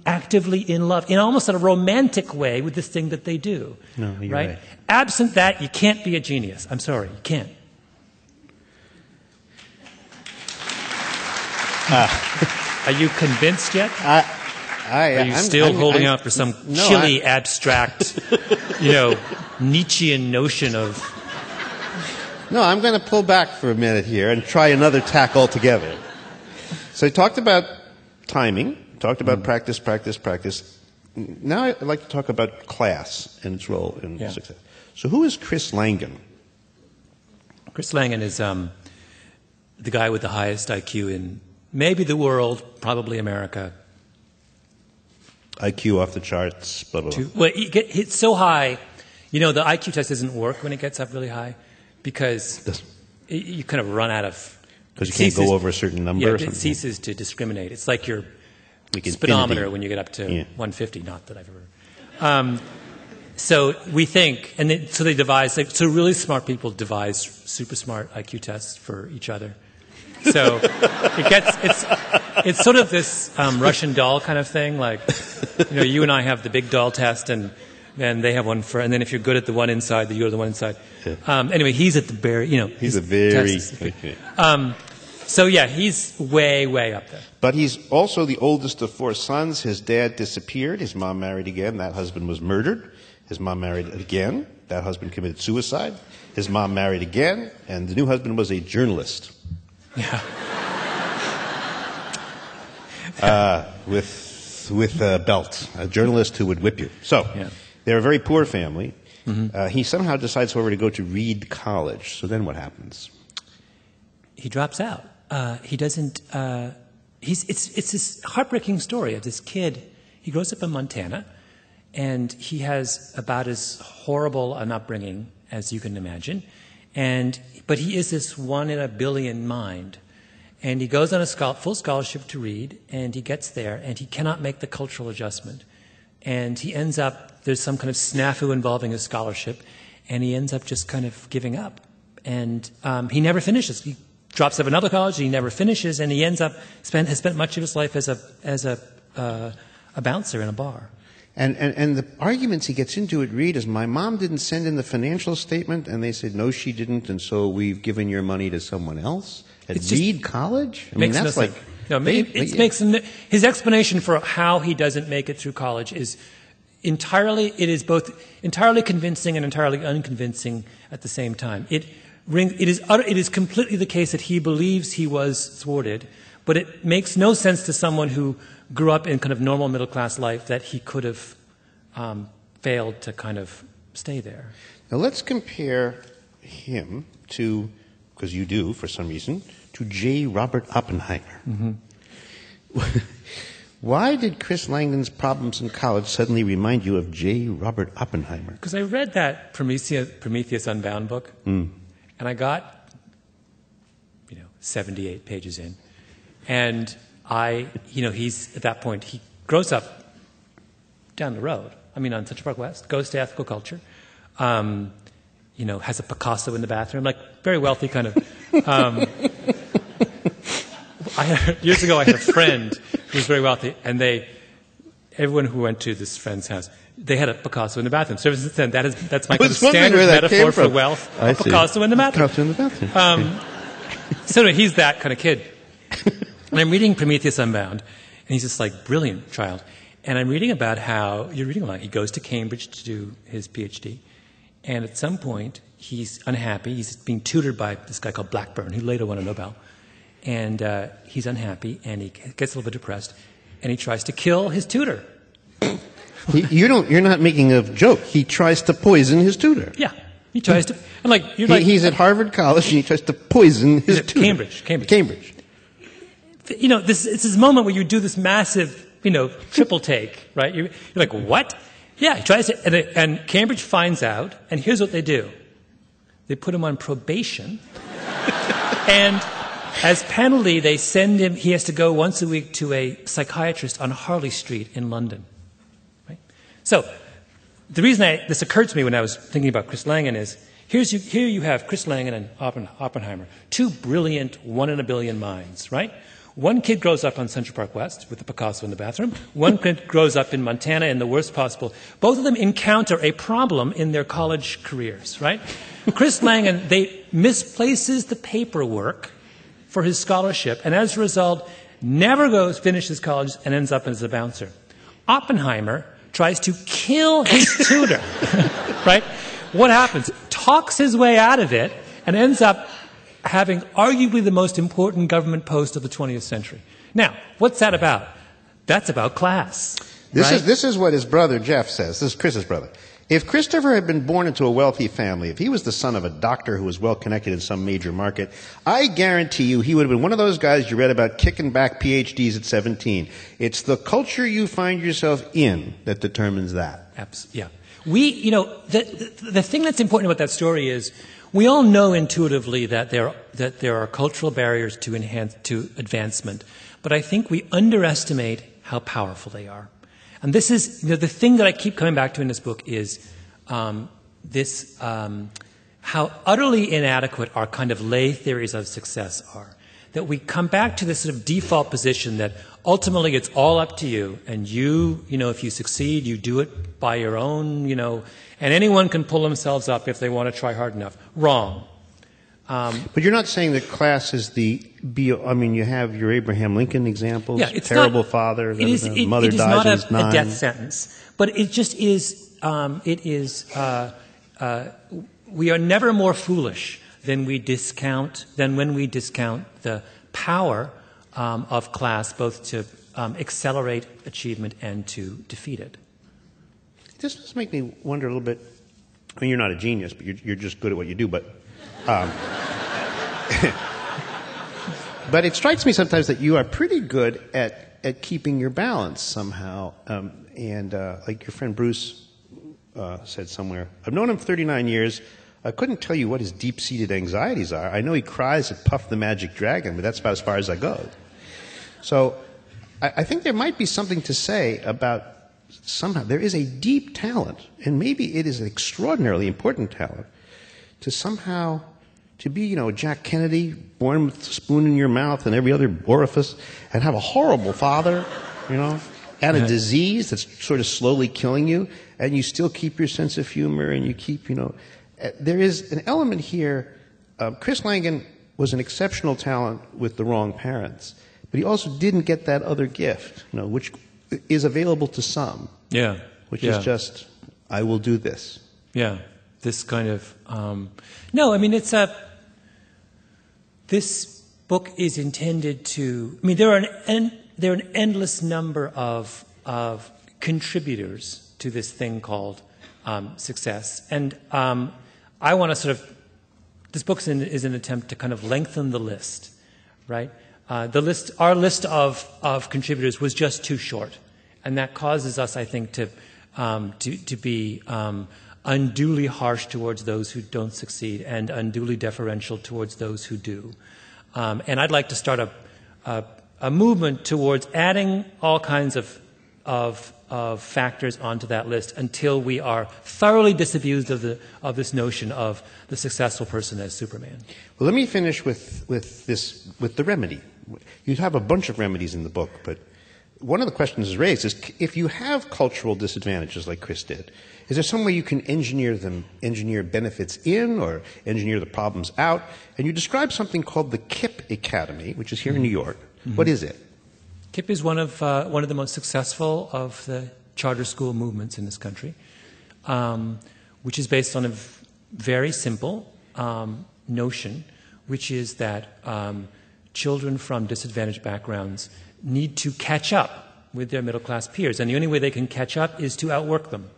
actively in love, in almost a romantic way with this thing that they do. No, you're right? right. Absent that, you can't be a genius. I'm sorry, you can't. Are you convinced yet? Are you still holding out for some chilly, abstract, Nietzschean notion of... No, I'm going to pull back for a minute here and try another tack altogether. So I talked about timing, talked about practice. Now I'd like to talk about class and its role in success. So who is Chris Langan? Chris Langan is the guy with the highest IQ in maybe the world, probably America. IQ off the charts, blah, blah, blah. Well, it's so high, the IQ test doesn't work when it gets up really high because you kind of run out of... Because you can't go over a certain number or something? It ceases to discriminate. It's like your speedometer when you get up to 150, not that I've ever... So we think, so they devise, so really smart people devise super smart IQ tests for each other. So it's sort of this Russian doll kind of thing, like, you and I have the big doll test, and they have one and then if you're good at the one inside, then you go to the one inside. Anyway, he's at the very, he's a very... So he's way, way up there. But he's also the oldest of 4 sons. His dad disappeared. His mom married again. That husband was murdered. His mom married again. That husband committed suicide. His mom married again, and the new husband was a journalist. Yeah. With a belt, a journalist who would whip you. So they're a very poor family. Mm-hmm. He somehow decides, however, to go to Reed College. So then what happens? He drops out. He doesn't. It's this heartbreaking story of this kid. He grows up in Montana, and he has about as horrible an upbringing as you can imagine. But he is this 1 in a billion mind. And he goes on a full scholarship to Reed, and he gets there, and he cannot make the cultural adjustment. And he ends up, there's some kind of snafu involving his scholarship, and he ends up just kind of giving up. And he never finishes. He drops out of another college, he never finishes, and he ends up, has spent much of his life as a bouncer in a bar. And the arguments he gets into at Reed is, my mom didn't send in the financial statement, and they said, no, she didn't, and so we've given your money to someone else? At Reed College? I mean, that's like... his explanation for how he doesn't make it through college is both entirely convincing and entirely unconvincing at the same time. It is completely the case that he believes he was thwarted, but it makes no sense to someone who grew up in kind of normal middle-class life that he could have failed to kind of stay there. Now let's compare him to, because you do for some reason, to J. Robert Oppenheimer. Mm-hmm. Why did Chris Langan's problems in college suddenly remind you of J. Robert Oppenheimer? Because I read that Prometheus Unbound book, and I got 78 pages in, and he's at that point, he grows up down the road. I mean, on Central Park West, goes to ethical culture, has a Picasso in the bathroom, like very wealthy kind of. Years ago, I had a friend who was very wealthy, and everyone who went to this friend's house, they had a Picasso in the bathroom. So since then, that's my kind of standard metaphor for wealth. A Picasso in the bathroom. Picasso in the bathroom. So anyway, he's that kind of kid. And I'm reading Prometheus Unbound, and he's this like brilliant child. And I'm reading about how, you're reading a lot, he goes to Cambridge to do his PhD. And at some point, he's unhappy. He's being tutored by this guy called Blackburn, who later won a Nobel. And he's unhappy, and he gets a little bit depressed, and he tries to kill his tutor. You're not making a joke. He tries to poison his tutor. Yeah. He tries to, and he's at Harvard College, and he tries to poison his tutor. Cambridge. You know, it's this moment where you do this massive, triple take, right? You're like, what? Yeah, he tries to, and Cambridge finds out, and here's what they do. They put him on probation, and as penalty, they send him, he has to go once a week to a psychiatrist on Harley Street in London. Right? So, the reason this occurred to me when I was thinking about Chris Langan is, here you have Chris Langan and Oppenheimer, two brilliant, one in a billion minds, right? One kid grows up on Central Park West with the Picasso in the bathroom. One kid grows up in Montana in the worst possible. Both of them encounter a problem in their college careers, right? Chris Langan, misplaces the paperwork for his scholarship, and as a result, never finishes college and ends up as a bouncer. Oppenheimer tries to kill his tutor, right? What happens? Talks his way out of it and ends up having arguably the most important government post of the 20th century. Now, what's that about? That's about class. This is what his brother Jeff says. This is Chris's brother. If Christopher had been born into a wealthy family, if he was the son of a doctor who was well connected in some major market, I guarantee you he would have been one of those guys you read about kicking back PhDs at 17. It's the culture you find yourself in that determines that. Absolutely. Yeah. The thing that's important about that story is we all know intuitively that there are cultural barriers to advancement, but I think we underestimate how powerful they are. And this is the thing that I keep coming back to in this book is how utterly inadequate our kind of lay theories of success are. That we come back to this sort of default position that ultimately it's all up to you, and if you succeed, you do it by your own, and anyone can pull themselves up if they want to try hard enough. Wrong. But you're not saying that class is you have your Abraham Lincoln examples, yeah, it's terrible not, father, mother dies when he's 9. It is not a death sentence, but it just is, we are never more foolish than when we discount the power of class, both to accelerate achievement and to defeat it. This does make me wonder a little bit. I mean, you're not a genius, but you're just good at what you do. But but it strikes me sometimes that you are pretty good at keeping your balance somehow. Like your friend Bruce said somewhere, I've known him for 39 years. I couldn't tell you what his deep-seated anxieties are. I know he cries at Puff the Magic Dragon, but that's about as far as I go. So I think there might be something to say about somehow there is a deep talent, and maybe it is an extraordinarily important talent, to be, Jack Kennedy, born with a spoon in your mouth and every other orifice, and have a horrible father, and a disease that's sort of slowly killing you, and you still keep your sense of humor, and you keep, there is an element here. Chris Langan was an exceptional talent with the wrong parents, but he also didn't get that other gift, which is available to some. Yeah. Which is just, I will do this. Yeah. This kind of, this book is intended to, there are an endless number of contributors to this thing called success. And I want to this book is an attempt to kind of lengthen the list, right? Our list of contributors was just too short. And that causes us, I think, to be unduly harsh towards those who don't succeed and unduly deferential towards those who do. And I'd like to start a movement towards adding all kinds of of factors onto that list until we are thoroughly disabused of this notion of the successful person as Superman. Well, let me finish with the remedy. You have a bunch of remedies in the book, but one of the questions is raised is, if you have cultural disadvantages like Chris did, is there some way you can engineer benefits in or engineer the problems out? And you describe something called the KIPP Academy, which is here in New York. Mm-hmm. What is it? KIPP is one of the most successful of the charter school movements in this country, which is based on a very simple notion, which is that children from disadvantaged backgrounds need to catch up with their middle-class peers, and the only way they can catch up is to outwork them.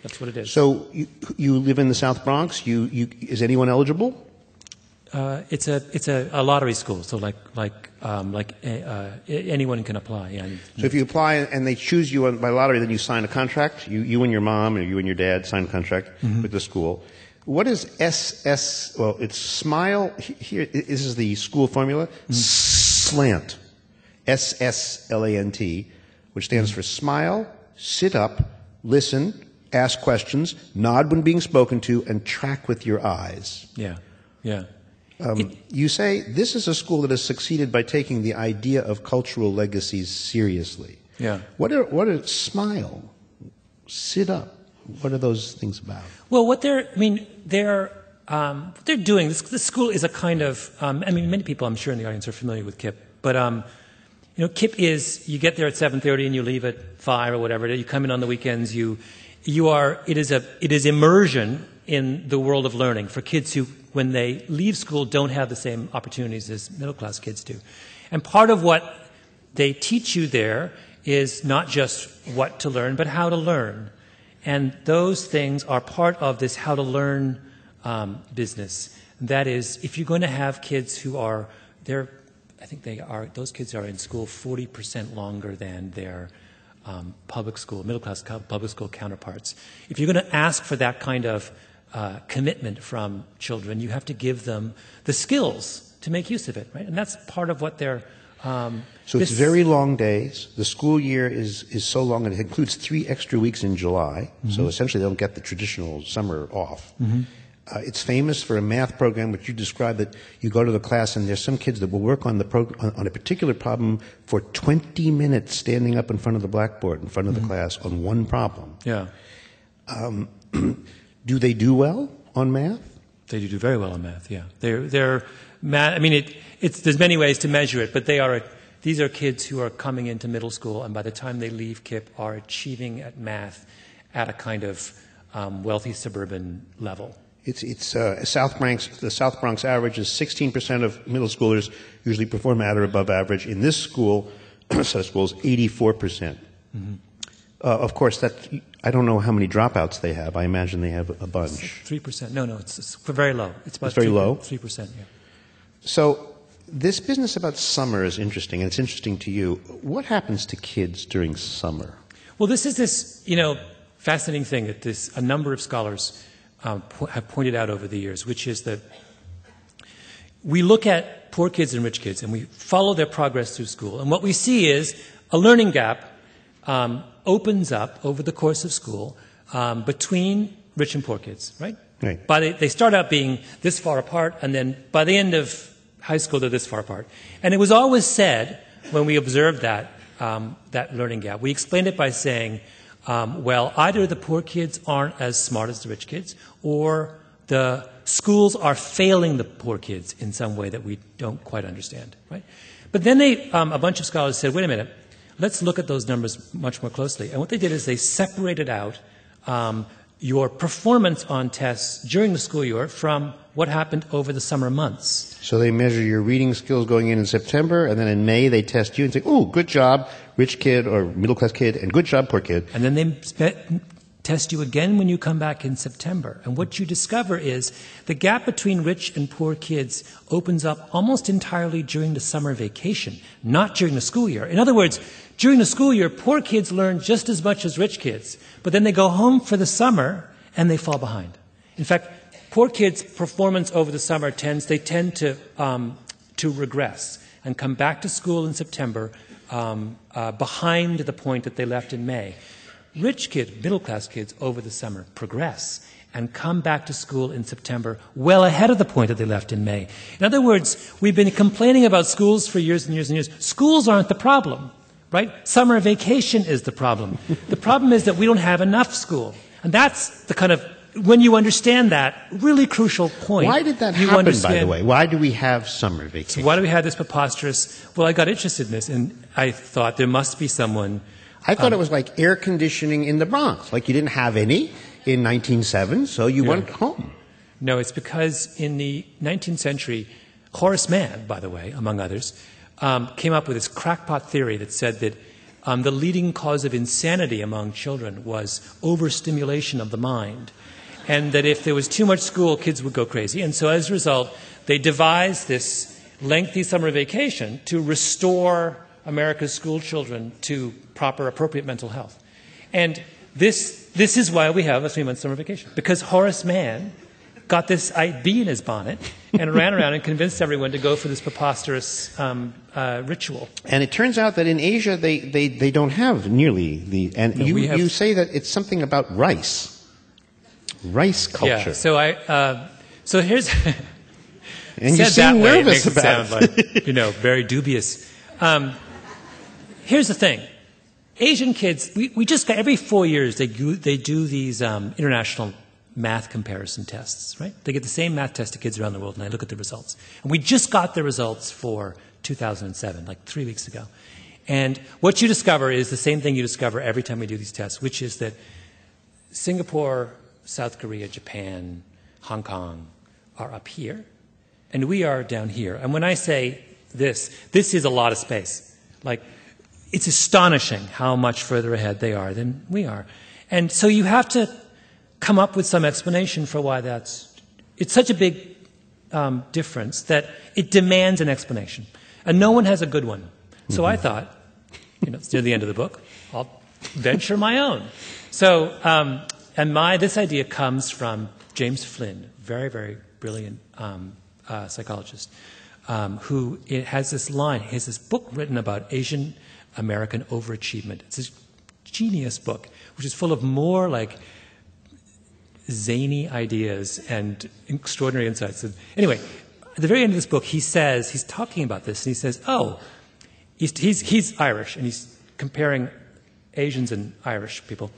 That's what it is. So you live in the South Bronx. Is anyone eligible? It's a lottery school, so anyone can apply. Yeah. So if you apply and they choose you by lottery, then you sign a contract. You and your mom or you and your dad sign a contract with the school. What is SS? Well, it's SMILE. Here, this is the school formula. Slant. SSLANT, which stands for smile, sit up, listen, ask questions, nod when being spoken to, and track with your eyes. Yeah, yeah. You say this is a school that has succeeded by taking the idea of cultural legacies seriously. Yeah. What are smile, sit up? What are those things about? Well, what they're doing. This school is a kind of. Many people, I'm sure, in the audience are familiar with KIPP, but KIPP is you get there at 7:30 and you leave at 5 or whatever. You come in on the weekends. It is immersion in the world of learning for kids who, when they leave school, don't have the same opportunities as middle-class kids do. And part of what they teach you there is not just what to learn, but how to learn. And those things are part of this how to learn business. That is, if you're going to have kids who are, those kids are in school 40% longer than their middle-class public school counterparts. If you're going to ask for that kind of commitment from children, you have to give them the skills to make use of it, right? And that's part of what they're... So it's very long days. The school year is so long, and it includes 3 extra weeks in July. Mm-hmm. So essentially they don't get the traditional summer off. Mm-hmm. It's famous for a math program, which you describe that you go to the class and there's some kids that will work on on a particular problem for 20 minutes standing up in front of the blackboard, in front of the class on one problem. Yeah. Do they do well on math? They do very well on math, yeah. They're math. There's many ways to measure it, but these are kids who are coming into middle school, and by the time they leave KIPP, are achieving at math at a kind of wealthy suburban level. The South Bronx average is 16% of middle schoolers usually perform at or above average. In this school, set of schools, 84%. Mm-hmm. Of course, I don't know how many dropouts they have. I imagine they have a bunch. 3%. No, it's very low. It's very low? 3%, yeah. So this business about summer is interesting, and it's interesting to you. What happens to kids during summer? Well, this fascinating thing that a number of scholars have pointed out over the years, which is that we look at poor kids and rich kids, and we follow their progress through school. And what we see is a learning gap opens up over the course of school between rich and poor kids, right? Right. They start out being this far apart, and then by the end of high school, they're this far apart. And it was always said, when we observed that learning gap, we explained it by saying, either the poor kids aren't as smart as the rich kids, or the schools are failing the poor kids in some way that we don't quite understand, right? But then a bunch of scholars said, wait a minute, let's look at those numbers much more closely. And what they did is they separated out your performance on tests during the school year from what happened over the summer months. So they measure your reading skills going in September, and then in May they test you and say, oh, good job, rich kid or middle-class kid, and good job, poor kid. And then they test you again when you come back in September. And what you discover is the gap between rich and poor kids opens up almost entirely during the summer vacation, not during the school year. In other words, during the school year, poor kids learn just as much as rich kids, but then they go home for the summer and they fall behind. In fact, poor kids' performance over the summer tend to regress and come back to school in September behind the point that they left in May. Rich kids, middle-class kids, over the summer progress and come back to school in September well ahead of the point that they left in May. In other words, we've been complaining about schools for years and years and years. Schools aren't the problem, right? Summer vacation is the problem. The problem is that we don't have enough school. And that's the kind of, when you understand that really crucial point. Why did that happen, by the way? Why do we have summer vacation? So why do we have this preposterous? Well, I got interested in this, and I thought there must be someone. I thought it was like air conditioning in the Bronx. Like you didn't have any in 1907, so you went home. No, it's because in the 19th century, Horace Mann, by the way, among others, came up with this crackpot theory that said that the leading cause of insanity among children was overstimulation of the mind, and that if there was too much school, kids would go crazy. And so as a result, they devised this lengthy summer vacation to restore America's school children to proper, appropriate mental health. And this is why we have a 3-month summer vacation, because Horace Mann got this bee in his bonnet and ran around and convinced everyone to go for this preposterous ritual. And it turns out that in Asia, they don't have nearly the... And no, you say that it's something about rice. Rice culture. Yeah, so here's... And you seem nervous about it. Makes it sound like, very dubious. Here's the thing. Asian kids, we just got, every 4 years, they do these international math comparison tests, right? They get the same math test to kids around the world, and I look at the results. And we just got the results for 2007, like 3 weeks ago. And what you discover is the same thing you discover every time we do these tests, which is that Singapore, South Korea, Japan, Hong Kong are up here, and we are down here. And when I say this is a lot of space. Like, it's astonishing how much further ahead they are than we are. And so you have to come up with some explanation for why it's such a big difference that it demands an explanation. And no one has a good one. So I thought, it's near the end of the book, I'll venture my own. So, this idea comes from James Flynn, very, very brilliant psychologist, who has this line. He has this book written about Asian American overachievement. It's this genius book, which is full of more like zany ideas and extraordinary insights. And anyway, at the very end of this book, he says, he's talking about this, and he says, he's Irish, and he's comparing Asians and Irish people.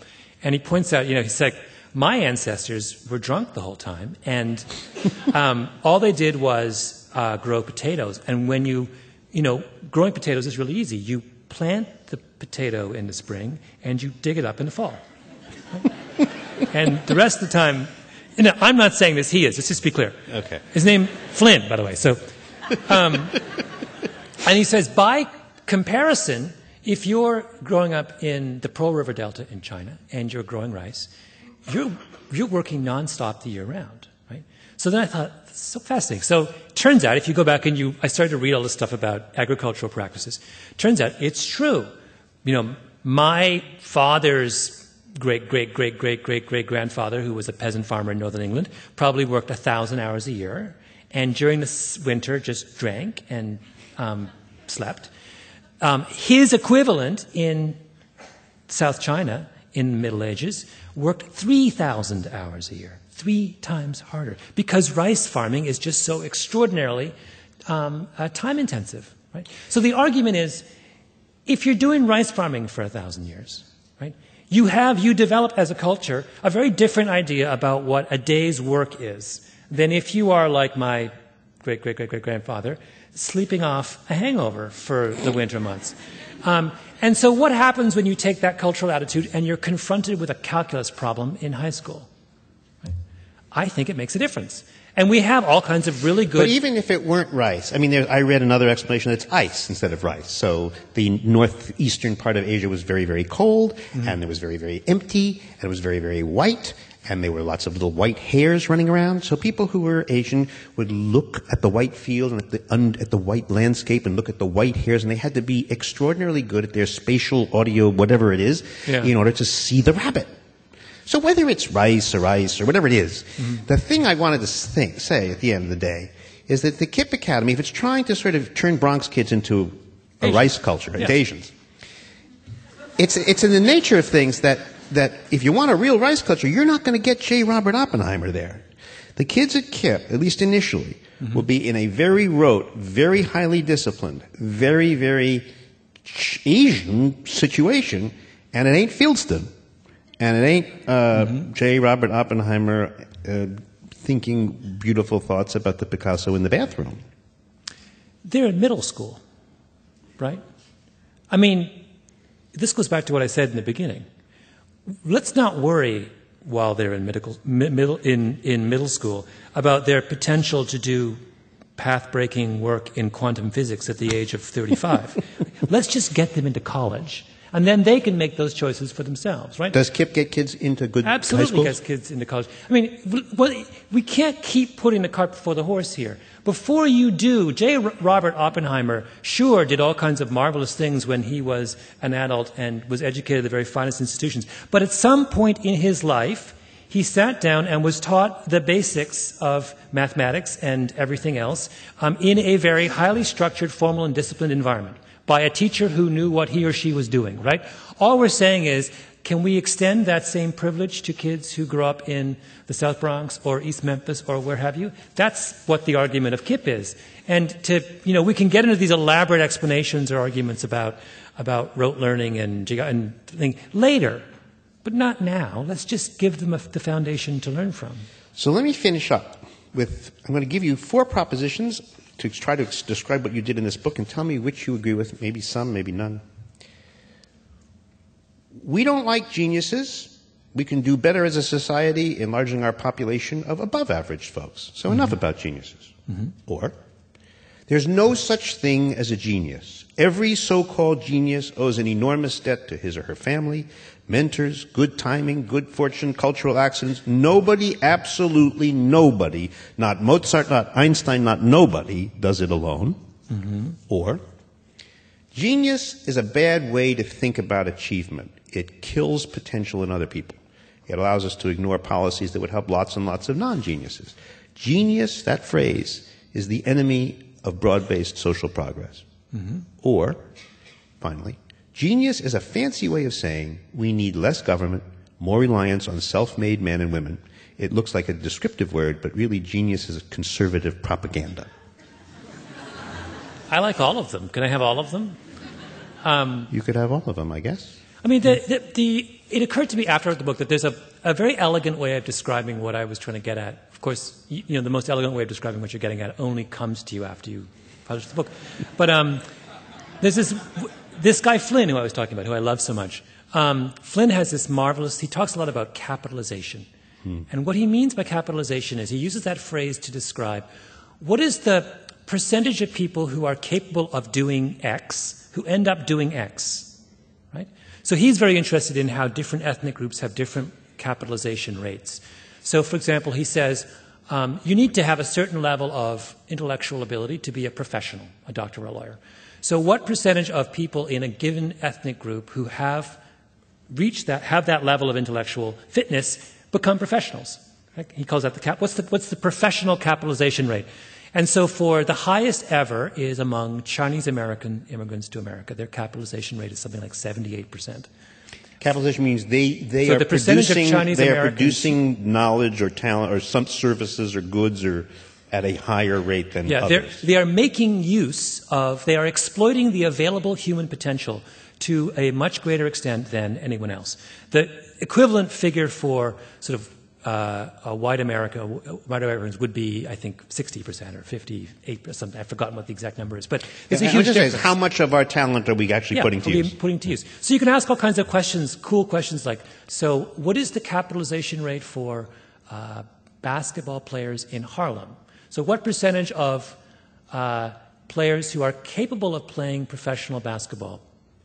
And he points out, he's like, my ancestors were drunk the whole time, and all they did was grow potatoes. And when growing potatoes is really easy. You plant the potato in the spring, and you dig it up in the fall. And the rest of the time, I'm not saying this, he is. Let's just be clear. Okay. His name, Flynn, by the way. So, and he says, by comparison, if you're growing up in the Pearl River Delta in China and you're growing rice, you're working nonstop the year round, right? So then I thought, that's so fascinating. So it turns out, if you go back and I started to read all this stuff about agricultural practices, turns out it's true. My father's great-great-great-great-great-great-grandfather, who was a peasant farmer in northern England, probably worked 1,000 hours a year, and during the winter just drank and slept. His equivalent in South China in the Middle Ages worked 3,000 hours a year, 3 times harder, because rice farming is just so extraordinarily time-intensive. Right? So the argument is, if you're doing rice farming for 1,000 years, right, you develop as a culture a very different idea about what a day's work is than if you are like my great-great-great-great-grandfather, sleeping off a hangover for the winter months. And so what happens when you take that cultural attitude and you're confronted with a calculus problem in high school? Right? I think it makes a difference. And we have all kinds of really good... But even if it weren't rice, I read another explanation that's ice instead of rice. So the northeastern part of Asia was very, very cold, and it was very, very empty, and it was very, very white, and there were lots of little white hairs running around. So people who were Asian would look at the white field and at the white landscape and look at the white hairs, and they had to be extraordinarily good at their spatial audio, whatever it is, in order to see the rabbit. So whether it's rice or whatever it is, the thing I wanted to say at the end of the day is that the KIPP Academy, if it's trying to sort of turn Bronx kids into a rice culture, Yes. Asians. It's in the nature of things that if you want a real rice culture, you're not going to get J. Robert Oppenheimer there. The kids at KIPP, at least initially, will be in a very rote, very highly disciplined, very, very Asian situation, and it ain't Fieldston, and it ain't J. Robert Oppenheimer thinking beautiful thoughts about the Picasso in the bathroom. They're in middle school, right? I mean, this goes back to what I said in the beginning. Let's not worry while they're in middle school about their potential to do path-breaking work in quantum physics at the age of 35. Let's just get them into college, and then they can make those choices for themselves, right? Does KIPP get kids into good high Absolutely schools? gets kids into college. I mean, we can't keep putting the cart before the horse here. Before you do, J. Robert Oppenheimer sure did all kinds of marvelous things when he was an adult and was educated at the very finest institutions. But at some point in his life, he sat down and was taught the basics of mathematics and everything else in a very highly structured, formal, and disciplined environment by a teacher who knew what he or she was doing, right? All we're saying is, can we extend that same privilege to kids who grew up in the South Bronx or East Memphis or where have you? That's what the argument of KIPP is. And we can get into these elaborate explanations or arguments about rote learning and things later, but not now. Let's just give them the foundation to learn from. So let me finish up with, I'm going to give you 4 propositions to try to describe what you did in this book and tell me which you agree with, maybe some, maybe none. We don't like geniuses. We can do better as a society enlarging our population of above-average folks. So enough about geniuses. Or, there's no such thing as a genius. Every so-called genius owes an enormous debt to his or her family, mentors, good timing, good fortune, cultural accidents. Nobody, absolutely nobody, not Mozart, not Einstein, not nobody, does it alone. Or, genius is a bad way to think about achievement. It kills potential in other people. It allows us to ignore policies that would help lots and lots of non-geniuses. Genius, that phrase, is the enemy of broad-based social progress. Or, finally, genius is a fancy way of saying we need less government, more reliance on self-made men and women. It looks like a descriptive word, but really genius is a conservative propaganda. I like all of them. Can I have all of them? You could have all of them, I guess. I mean, it occurred to me after I wrote the book that there's a very elegant way of describing what I was trying to get at. Of course, the most elegant way of describing what you're getting at only comes to you after you publish the book. But there's this guy Flynn, who I was talking about, who I love so much. Flynn has this marvelous, he talks a lot about capitalization. And what he means by capitalization is he uses that phrase to describe what is the percentage of people who are capable of doing X, who end up doing X, right? So he's very interested in how different ethnic groups have different capitalization rates. So, for example, he says, you need to have a certain level of intellectual ability to be a professional, a doctor or a lawyer. So what percentage of people in a given ethnic group who have reached that, have that level of intellectual fitness, become professionals? Right? He calls that what's the professional capitalization rate? And so for the highest ever is among Chinese American immigrants to America. Their capitalization rate is something like 78%. Capitalization means they So are the percentage of Chinese Americans, producing knowledge or talent or some services or goods or at a higher rate than others. They are making use of, they are exploiting the available human potential to a much greater extent than anyone else. The equivalent figure for sort of white Americans would be, I think, 60% or 58%, something. I've forgotten what the exact number is. But it's a huge difference. How much of our talent are we actually putting to use? Putting to use. So you can ask all kinds of questions, cool questions like, so what is the capitalization rate for basketball players in Harlem? So what percentage of players who are capable of playing professional basketball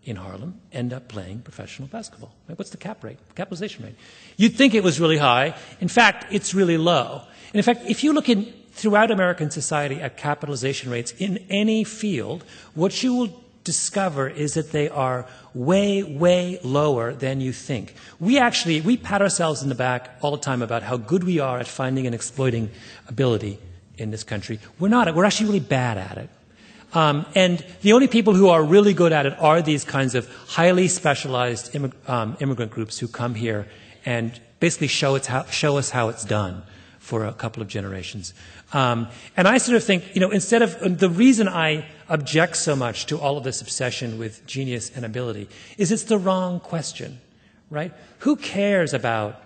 in Harlem end up playing professional basketball? Right? What's the capitalization rate? You'd think it was really high. In fact, it's really low. And in fact, if you look throughout American society at capitalization rates in any field, what you will discover is that they are way, way lower than you think. We pat ourselves in the back all the time about how good we are at finding and exploiting ability in this country. We're not. We're actually really bad at it. And the only people who are really good at it are these kinds of highly specialized immigrant groups who come here and basically show us how it's done for a couple of generations. And I sort of think, instead of the reason I object so much to all of this obsession with genius and ability is it's the wrong question, right? Who cares about,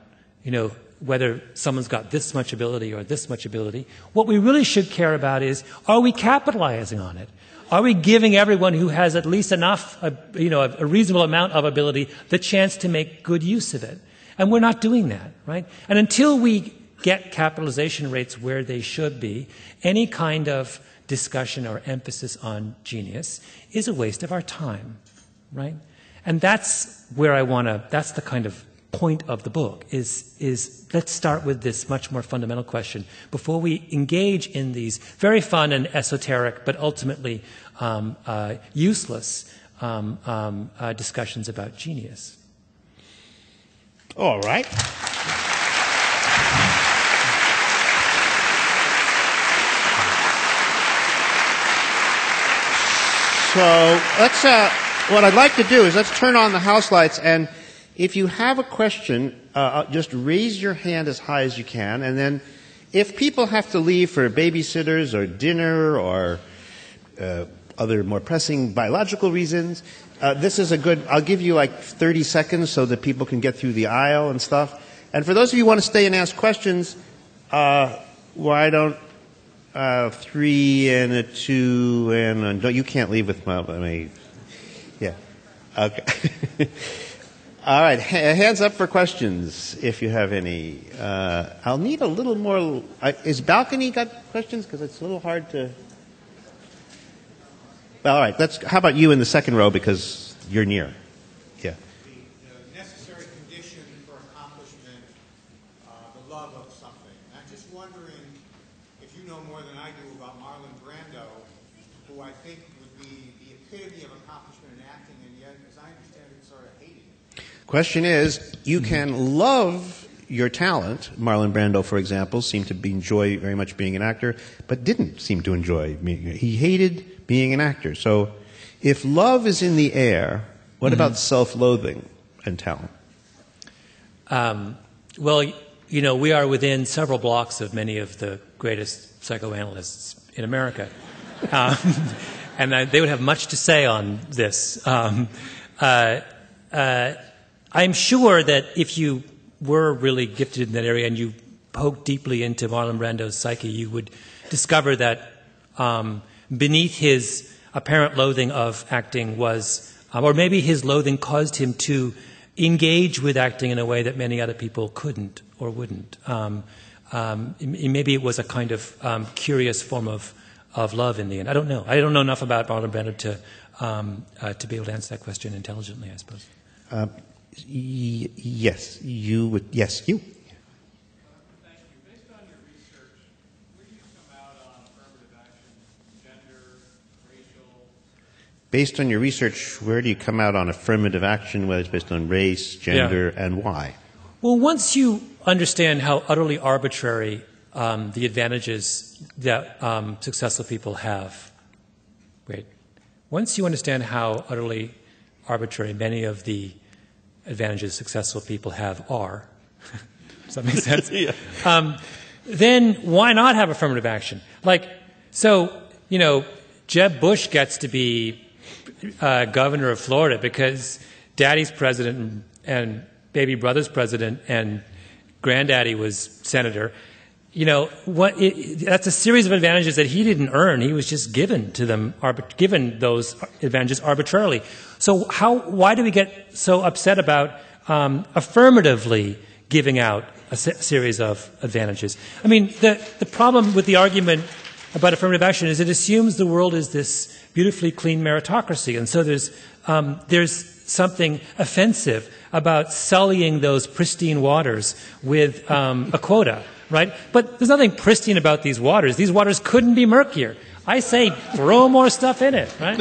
whether someone's got this much ability or this much ability? What we really should care about is, are we capitalizing on it? Are we giving everyone who has at least enough, a reasonable amount of ability, the chance to make good use of it? And we're not doing that, right? And until we get capitalization rates where they should be, any kind of discussion or emphasis on genius is a waste of our time, right? And that's where that's the kind of point of the book, is let's start with this much more fundamental question before we engage in these very fun and esoteric but ultimately useless discussions about genius. All right. So let's. What I'd like to do is let's turn on the house lights, and if you have a question, just raise your hand as high as you can, and then if people have to leave for babysitters or dinner or other more pressing biological reasons, this is a good. I'll give you like 30 seconds so that people can get through the aisle and stuff. And for those of you who want to stay and ask questions, why don't 3 and a 2 and you can't leave with me. Yeah. Okay. All right. Hands up for questions if you have any. I'll need a little more. Is balcony got questions? Because it's a little hard to. Well, all right. How about you in the second row because you're near? Yeah. The necessary condition for accomplishment, the love of something. I'm just wondering if you know more than I do about Marlon Brando, who I think would be the epitome of accomplishment in acting, and yet, as I understand it, sort of hating it. Question is, you can love your talent. Marlon Brando, for example, seemed to enjoy very much being an actor, but didn't seem to enjoy being. He hated being an actor. So, if love is in the air, what about self-loathing and talent? Well, we are within several blocks of many of the greatest psychoanalysts in America. And they would have much to say on this. I'm sure that if you were really gifted in that area and you poked deeply into Marlon Brando's psyche, you would discover that beneath his apparent loathing of acting was, or maybe his loathing caused him to engage with acting in a way that many other people couldn't or wouldn't. Maybe it was a kind of curious form of love in the end. I don't know. I don't know enough about Marlon Brando to be able to answer that question intelligently, I suppose. Yes, you would. Yes, you. Thank you. Based on your research, where do you come out on affirmative action, gender, racial? Based on your research, where do you come out on affirmative action, whether it's based on race, gender, and why? Well, once you understand how utterly arbitrary the advantages that successful people have, once you understand how utterly arbitrary many of the advantages successful people have are, does that make sense? Yeah. Then why not have affirmative action? Jeb Bush gets to be governor of Florida because daddy's president and baby brother's president and granddaddy was senator. That's a series of advantages that he didn't earn. He was just given to them, given those advantages arbitrarily. So why do we get so upset about affirmatively giving out a series of advantages? I mean, the problem with the argument about affirmative action is it assumes the world is this beautifully clean meritocracy, and so there's something offensive about sullying those pristine waters with a quota. Right? But there's nothing pristine about these waters. These waters couldn't be murkier. I say throw more stuff in it, right?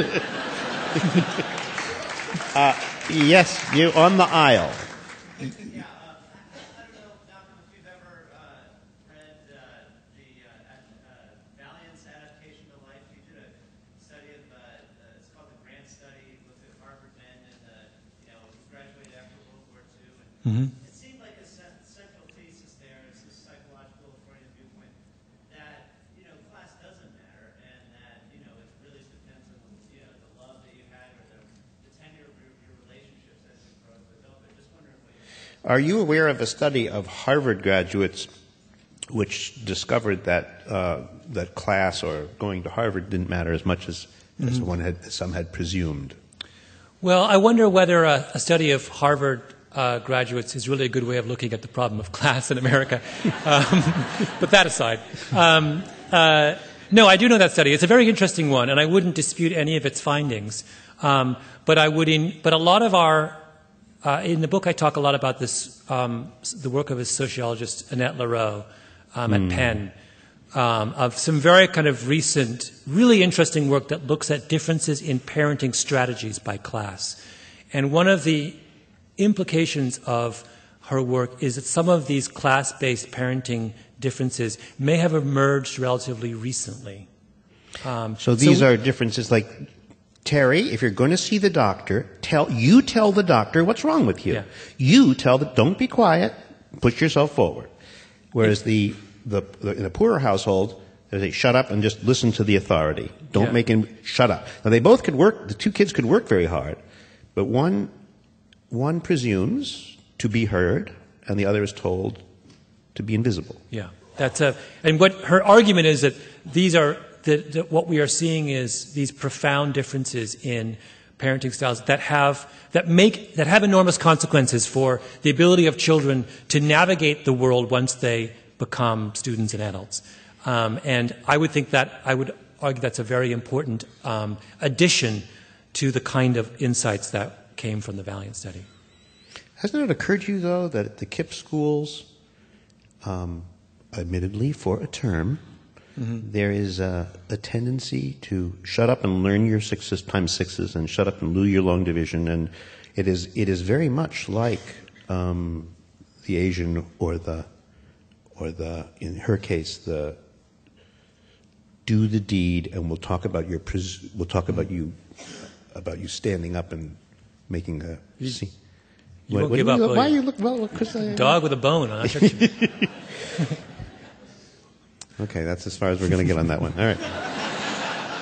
Yes, you on the aisle. Yeah, I don't know, Malcolm, if you've ever read the Valiant's adaptation of life. He did a study of It seemed like a central thesis there is this psychological Freudian viewpoint that, class doesn't matter and that, it really depends on, the love that you had or the tenure of your relationships as you grow up with adulthood. Just wondering what you Are you aware of a study of Harvard graduates which discovered that that class or going to Harvard didn't matter as much as some had presumed? Well, I wonder whether a study of Harvard graduates is really a good way of looking at the problem of class in America. But that aside. No, I do know that study. It's a very interesting one, and I wouldn't dispute any of its findings. But a lot of our, in the book I talk a lot about this, the work of a sociologist, Annette Lareau, at Penn, of some very kind of recent, really interesting work that looks at differences in parenting strategies by class. And one of the implications of her work is that some of these class-based parenting differences may have emerged relatively recently. So these are differences like, Terry, if you're going to see the doctor, tell the doctor what's wrong with you. Yeah. Don't be quiet, push yourself forward. Whereas in a poorer household, they say, shut up and just listen to the authority. Don't make him shut up. Now they both could work, the two kids could work very hard, but one presumes to be heard and the other is told to be invisible. Yeah. And what her argument is that that what we are seeing is these profound differences in parenting styles that have enormous consequences for the ability of children to navigate the world once they become students and adults. And I would argue that's a very important addition to the kind of insights that came from the Valiant study. Hasn't it occurred to you, though, that at the KIPP schools, admittedly for a term, there is a tendency to shut up and learn your 6 times 6s and shut up and do your long division, and it is very much like the Asian or the in her case the do the deed and we'll talk about you standing up and making a scene. You won't give up. Why you look well? Dog with a bone. Okay, that's as far as we're going to get on that one. All right.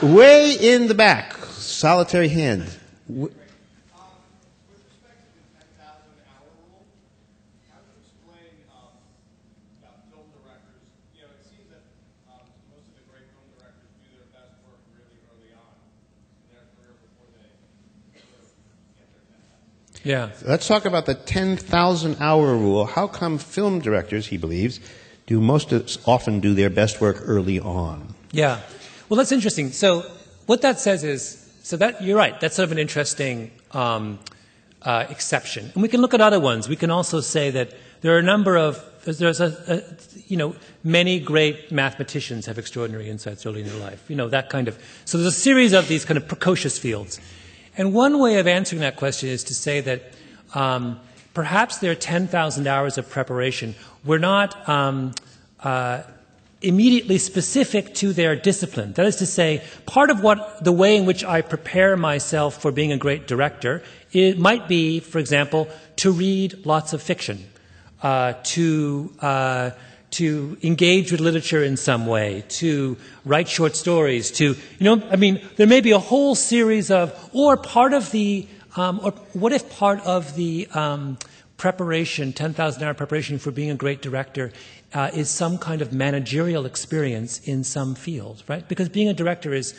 Way in the back, solitary hand. With respect to the 10,000-hour rule, how do you explain about film directors? It seems that most of the great film directors do their best work really early on in their career before they sort of get their 10,000. Yeah. Let's talk about the 10,000-hour rule. How come film directors, he believes, often do their best work early on? Yeah. Well, that's interesting. So what that says is, you're right, that's sort of an interesting exception. And we can look at other ones. We can also say that there are a number of, many great mathematicians have extraordinary insights early in their life. That kind of, so there's a series of these kind of precocious fields. And one way of answering that question is to say that perhaps their 10,000 hours of preparation were not immediately specific to their discipline. That is to say, part of the way in which I prepare myself for being a great director, it might be, for example, to read lots of fiction, to engage with literature in some way, to write short stories, there may be a whole series of, or part of the, or what if part of the preparation, 10,000-hour preparation for being a great director is some kind of managerial experience in some field, right? Because being a director is,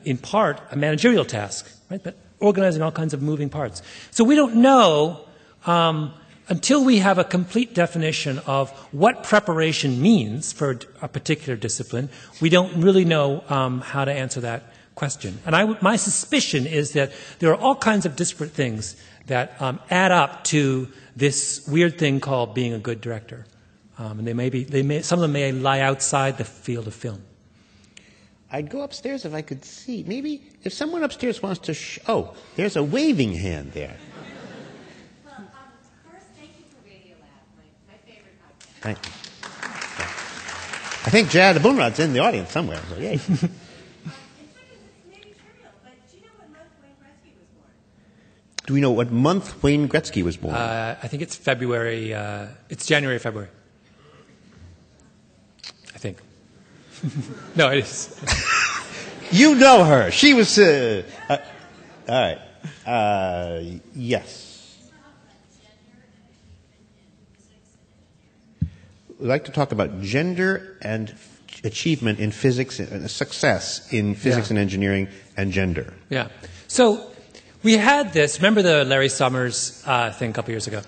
in part, a managerial task, right? But organizing all kinds of moving parts. So we don't know, until we have a complete definition of what preparation means for a particular discipline, we don't really know how to answer that question. And my suspicion is that there are all kinds of disparate things that add up to this weird thing called being a good director. And some of them may lie outside the field of film. I'd go upstairs if I could see. Maybe if someone upstairs wants to there's a waving hand there. Well, first, thank you for Radiolab, my favorite podcast. Thank you. I think Jad Abumrad's in the audience somewhere. So yay. In fact, it's maybe trivial, but do you know when Wayne Gretzky was born? Do we know what month Wayne Gretzky was born? I think it's February. It's January, February. I think. No, it is. You know her. She was. All right. Yes. We'd like to talk about gender and achievement in physics, and success in physics and engineering, and gender. Yeah. So we had this. Remember the Larry Summers thing a couple years ago?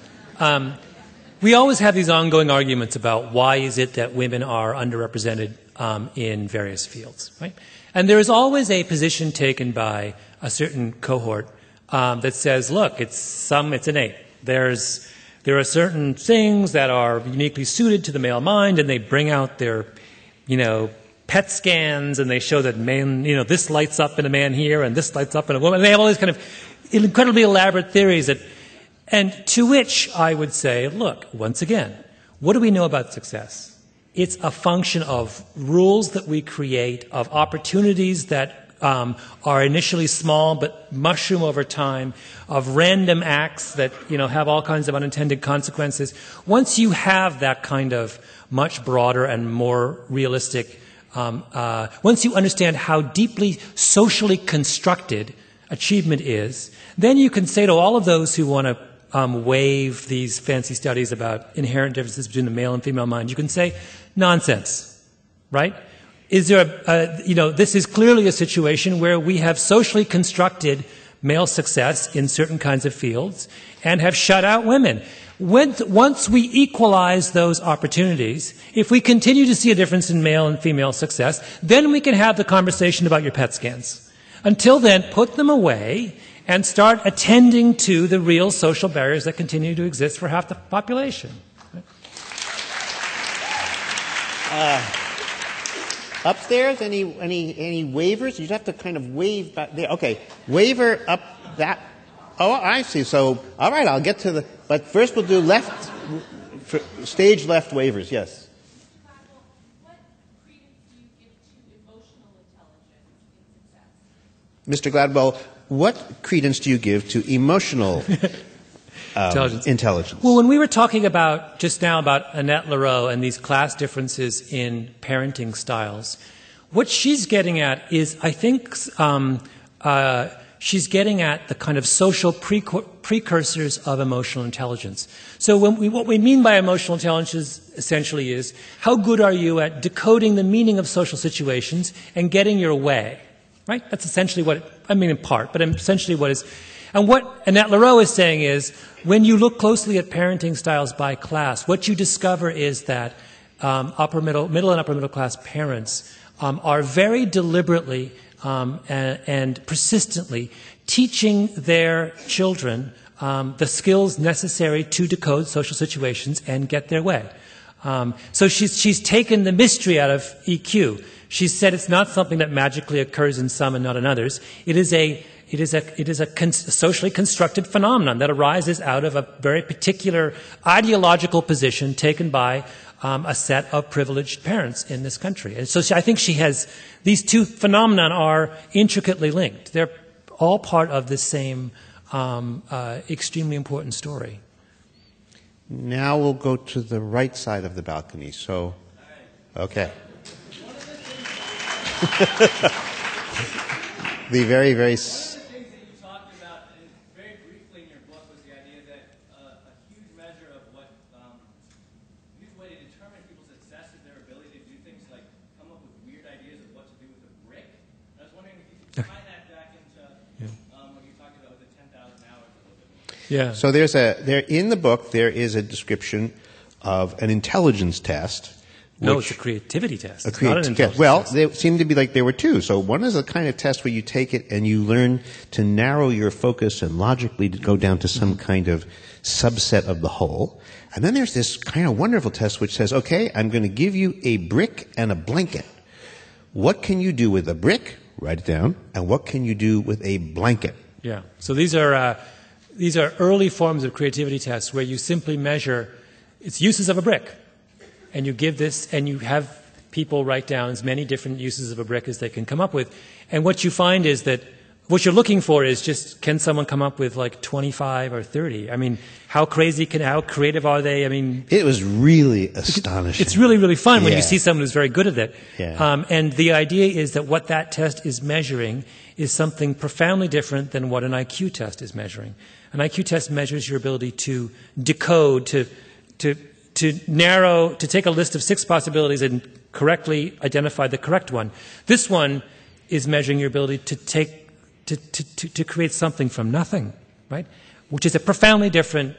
We always have these ongoing arguments about why is it that women are underrepresented in various fields, right? And there is always a position taken by a certain cohort that says, look, it's innate. There are certain things that are uniquely suited to the male mind, and they bring out their, PET scans, and they show that man, this lights up in a man here, and this lights up in a woman. And they have all these kind of incredibly elaborate theories and to which I would say, look, once again, what do we know about success? It's a function of rules that we create, of opportunities that are initially small but mushroom over time, of random acts that have all kinds of unintended consequences. Once you have that kind of much broader and more realistic, once you understand how deeply socially constructed achievement is, then you can say to all of those who want to waive these fancy studies about inherent differences between the male and female mind, you can say, nonsense, right? Is there this is clearly a situation where we have socially constructed male success in certain kinds of fields and have shut out women. Once we equalize those opportunities, if we continue to see a difference in male and female success, then we can have the conversation about your PET scans. Until then, put them away and start attending to the real social barriers that continue to exist for half the population. Upstairs, any waivers? You'd have to kind of wave back there. Okay, waiver up that. Oh, I see. So, all right, I'll get to the. But first, we'll do left, stage left waivers. Yes. Mr. Gladwell, what credence do you give to emotional intelligence? Well, when we were talking about just now about Annette Leroux and these class differences in parenting styles, what she's getting at is, I think, she's getting at the kind of social precursors of emotional intelligence. So what we mean by emotional intelligence essentially is, how good are you at decoding the meaning of social situations and getting your way? Right? That's essentially in part, but essentially what is. And what Annette Leroux is saying is, when you look closely at parenting styles by class, what you discover is that middle and upper middle class parents are very deliberately and persistently teaching their children the skills necessary to decode social situations and get their way. So she's taken the mystery out of EQ. She said it's not something that magically occurs in some and not in others. It is a socially constructed phenomenon that arises out of a very particular ideological position taken by a set of privileged parents in this country. And so I think she has, these two phenomena are intricately linked. They're all part of the same extremely important story. Now we'll go to the right side of the balcony. So, okay. The very, very... One of the things that you talked about very briefly in your book was the idea that a huge measure of what, a huge way to determine people's success is their ability to do things like come up with weird ideas of what to do with a brick. And I was wondering if you could tie that back into what you talked about with the 10,000 hours a little bit more. Yeah. So in the book, there is a description of an intelligence test. No, it's a creativity test. Not an intelligence test. Well, they seem to be like there were two. So one is a kind of test where you take it and you learn to narrow your focus and logically to go down to some kind of subset of the whole. And then there's this kind of wonderful test which says, okay, I'm going to give you a brick and a blanket. What can you do with a brick? Write it down. And what can you do with a blanket? Yeah. So these are early forms of creativity tests where you simply measure its uses of a brick. And you give this, and you have people write down as many different uses of a brick as they can come up with. And what you find is that what you're looking for is just, can someone come up with like 25 or 30? I mean, how creative are they? I mean, It was really astonishing. it's really, really fun when you Yeah. see someone who's very good at it. Yeah. And the idea is that what that test is measuring is something profoundly different than what an IQ test is measuring. An IQ test measures your ability to decode, to narrow, to take a list of 6 possibilities and correctly identify the correct one. This one is measuring your ability to create something from nothing, right? Which is a profoundly different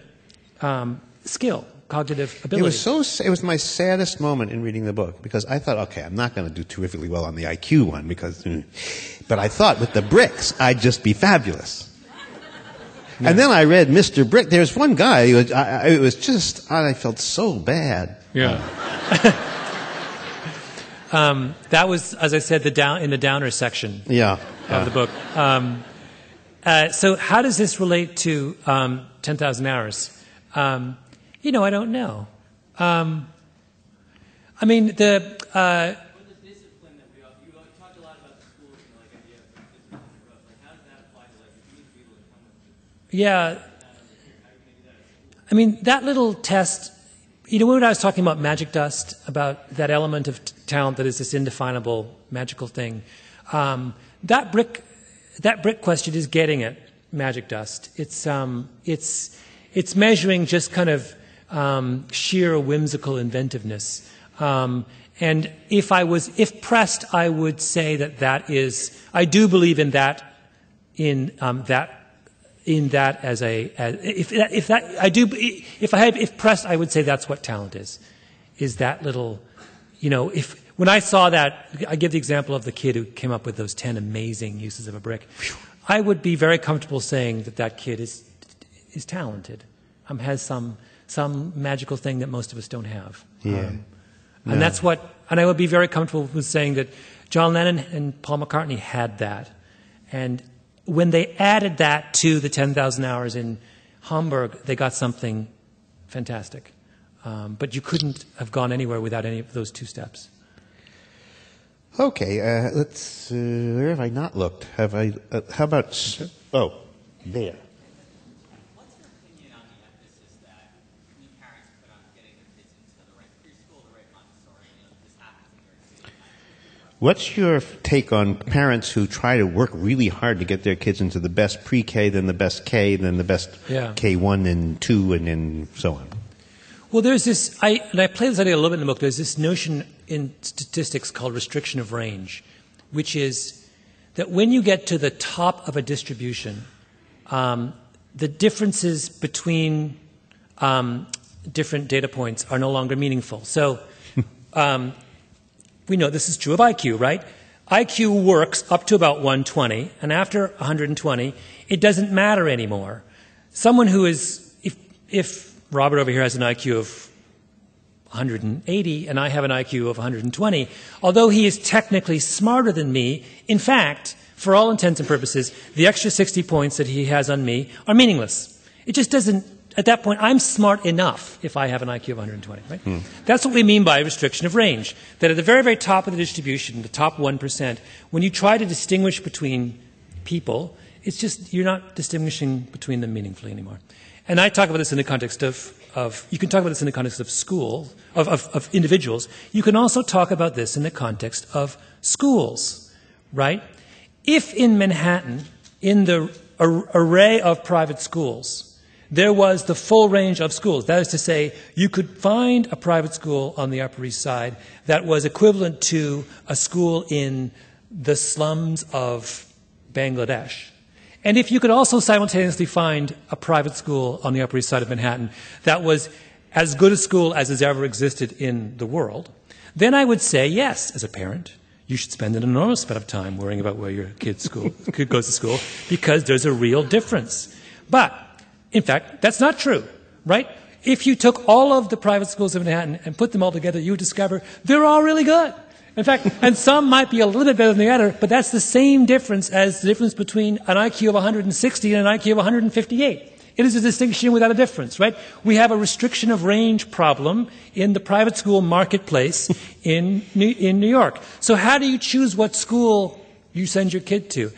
skill, cognitive ability. It was my saddest moment in reading the book, because I thought, okay, I'm not going to do terrifically well on the IQ one, but I thought with the bricks, I'd just be fabulous. Yeah. And then I read Mr. Brick. There's one guy, I felt so bad. Yeah. That was, as I said, in the downer section of the book. So how does this relate to 10,000 hours? I don't know. I mean, the discipline that you talked a lot about the schools and like idea of discipline and growth. Like, how does that apply to like if you need people to come with you? yeah. I mean, that little test. When I was talking about magic dust, about that element of talent that is this indefinable, magical thing, that brick question is getting at magic dust. It's measuring just kind of sheer whimsical inventiveness. And if pressed, I would say that is. I do believe in that. If pressed, I would say that's what talent is that little, when I saw that, I give the example of the kid who came up with those 10 amazing uses of a brick. I would be very comfortable saying that kid is talented, has some magical thing that most of us don't have. Yeah. And that's and I would be very comfortable with saying that John Lennon and Paul McCartney had that. And when they added that to the 10,000 hours in Hamburg, they got something fantastic. But you couldn't have gone anywhere without any of those 2 steps. Okay, let's. Where have I not looked? How about? Oh, there. What's your opinion on the emphasis that new parents put on getting their kids into the right preschool, the right Montessori? This happens in New York City. What's your take on parents who try to work really hard to get their kids into the best pre-K, then the best K, then the best K1 and 2, and then so on? Well, there's this, I play this idea a little bit in the book. There's this notion in statistics called restriction of range, which is that when you get to the top of a distribution, the differences between different data points are no longer meaningful. So we know this is true of IQ, right? IQ works up to about 120, and after 120, it doesn't matter anymore. Someone who is, if Robert over here has an IQ of 180 and I have an IQ of 120, although he is technically smarter than me, in fact, for all intents and purposes, the extra 60 points that he has on me are meaningless. It just doesn't, at that point, I'm smart enough if I have an IQ of 120, right? That's what we mean by restriction of range, that at the very, very top of the distribution, the top 1%, when you try to distinguish between people, it's just, you're not distinguishing between them meaningfully anymore. And I talk about this in the context of you can talk about this in the context of school, of individuals. You can also talk about this in the context of schools, right? If in Manhattan, in the array of private schools, there was the full range of schools, that is to say, you could find a private school on the Upper East Side that was equivalent to a school in the slums of Bangladesh. And if you could also simultaneously find a private school on the Upper East Side of Manhattan that was as good a school as has ever existed in the world, then I would say, yes, as a parent, you should spend an enormous amount of time worrying about where your kid goes to school, because there's a real difference. But, in fact, that's not true, right? If you took all of the private schools of Manhattan and put them all together, you would discover they're all really good. In fact, and some might be a little bit better than the other, but that's the same difference as the difference between an IQ of 160 and an IQ of 158. It is a distinction without a difference, right? We have a restriction of range problem in the private school marketplace in New York. So how do you choose what school you send your kid to?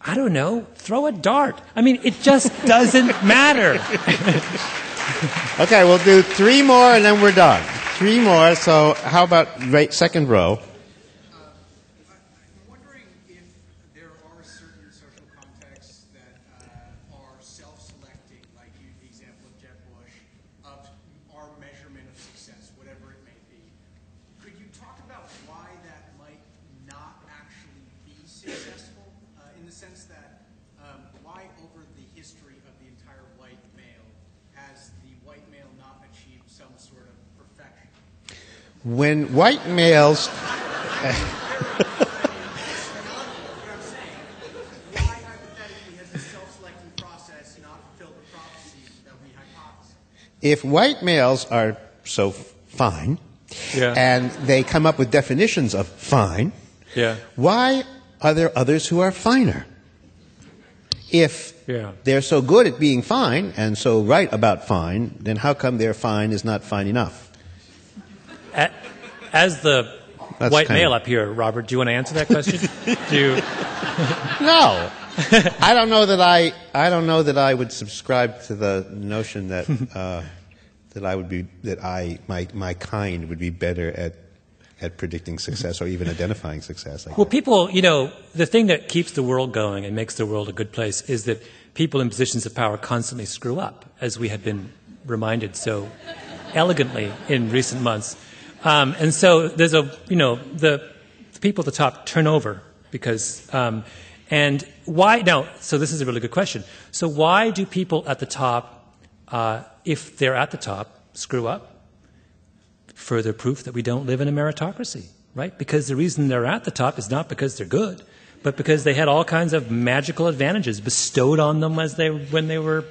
I don't know, throw a dart. I mean, it just doesn't matter. Okay, we'll do 3 more and then we're done. 3 more, so how about second row? I'm wondering if there are certain social contexts that are self-selecting, like you, the example of Jeb Bush, of our measurement of success, whatever it may be. Could you talk about why that might not actually be successful, in the sense that why over the history of the entire white male has the white male not achieved some sort of perfection? When white males... If white males are so fine, and they come up with definitions of fine, why are there others who are finer? If they're so good at being fine and so right about fine, then how come their fine is not fine enough? As the white male up here, Robert, do you want to answer that question? No. I don't know that I would subscribe to the notion that my kind would be better at predicting success or even identifying success. Well, people, the thing that keeps the world going and makes the world a good place is that people in positions of power constantly screw up, as we have been reminded so elegantly in recent months. And so there's the people at the top turn over because, and why, now, so this is a really good question. So why do people at the top, if they're at the top, screw up? Further proof that we don't live in a meritocracy, right? Because the reason they're at the top is not because they're good, but because they had all kinds of magical advantages bestowed on them when they were,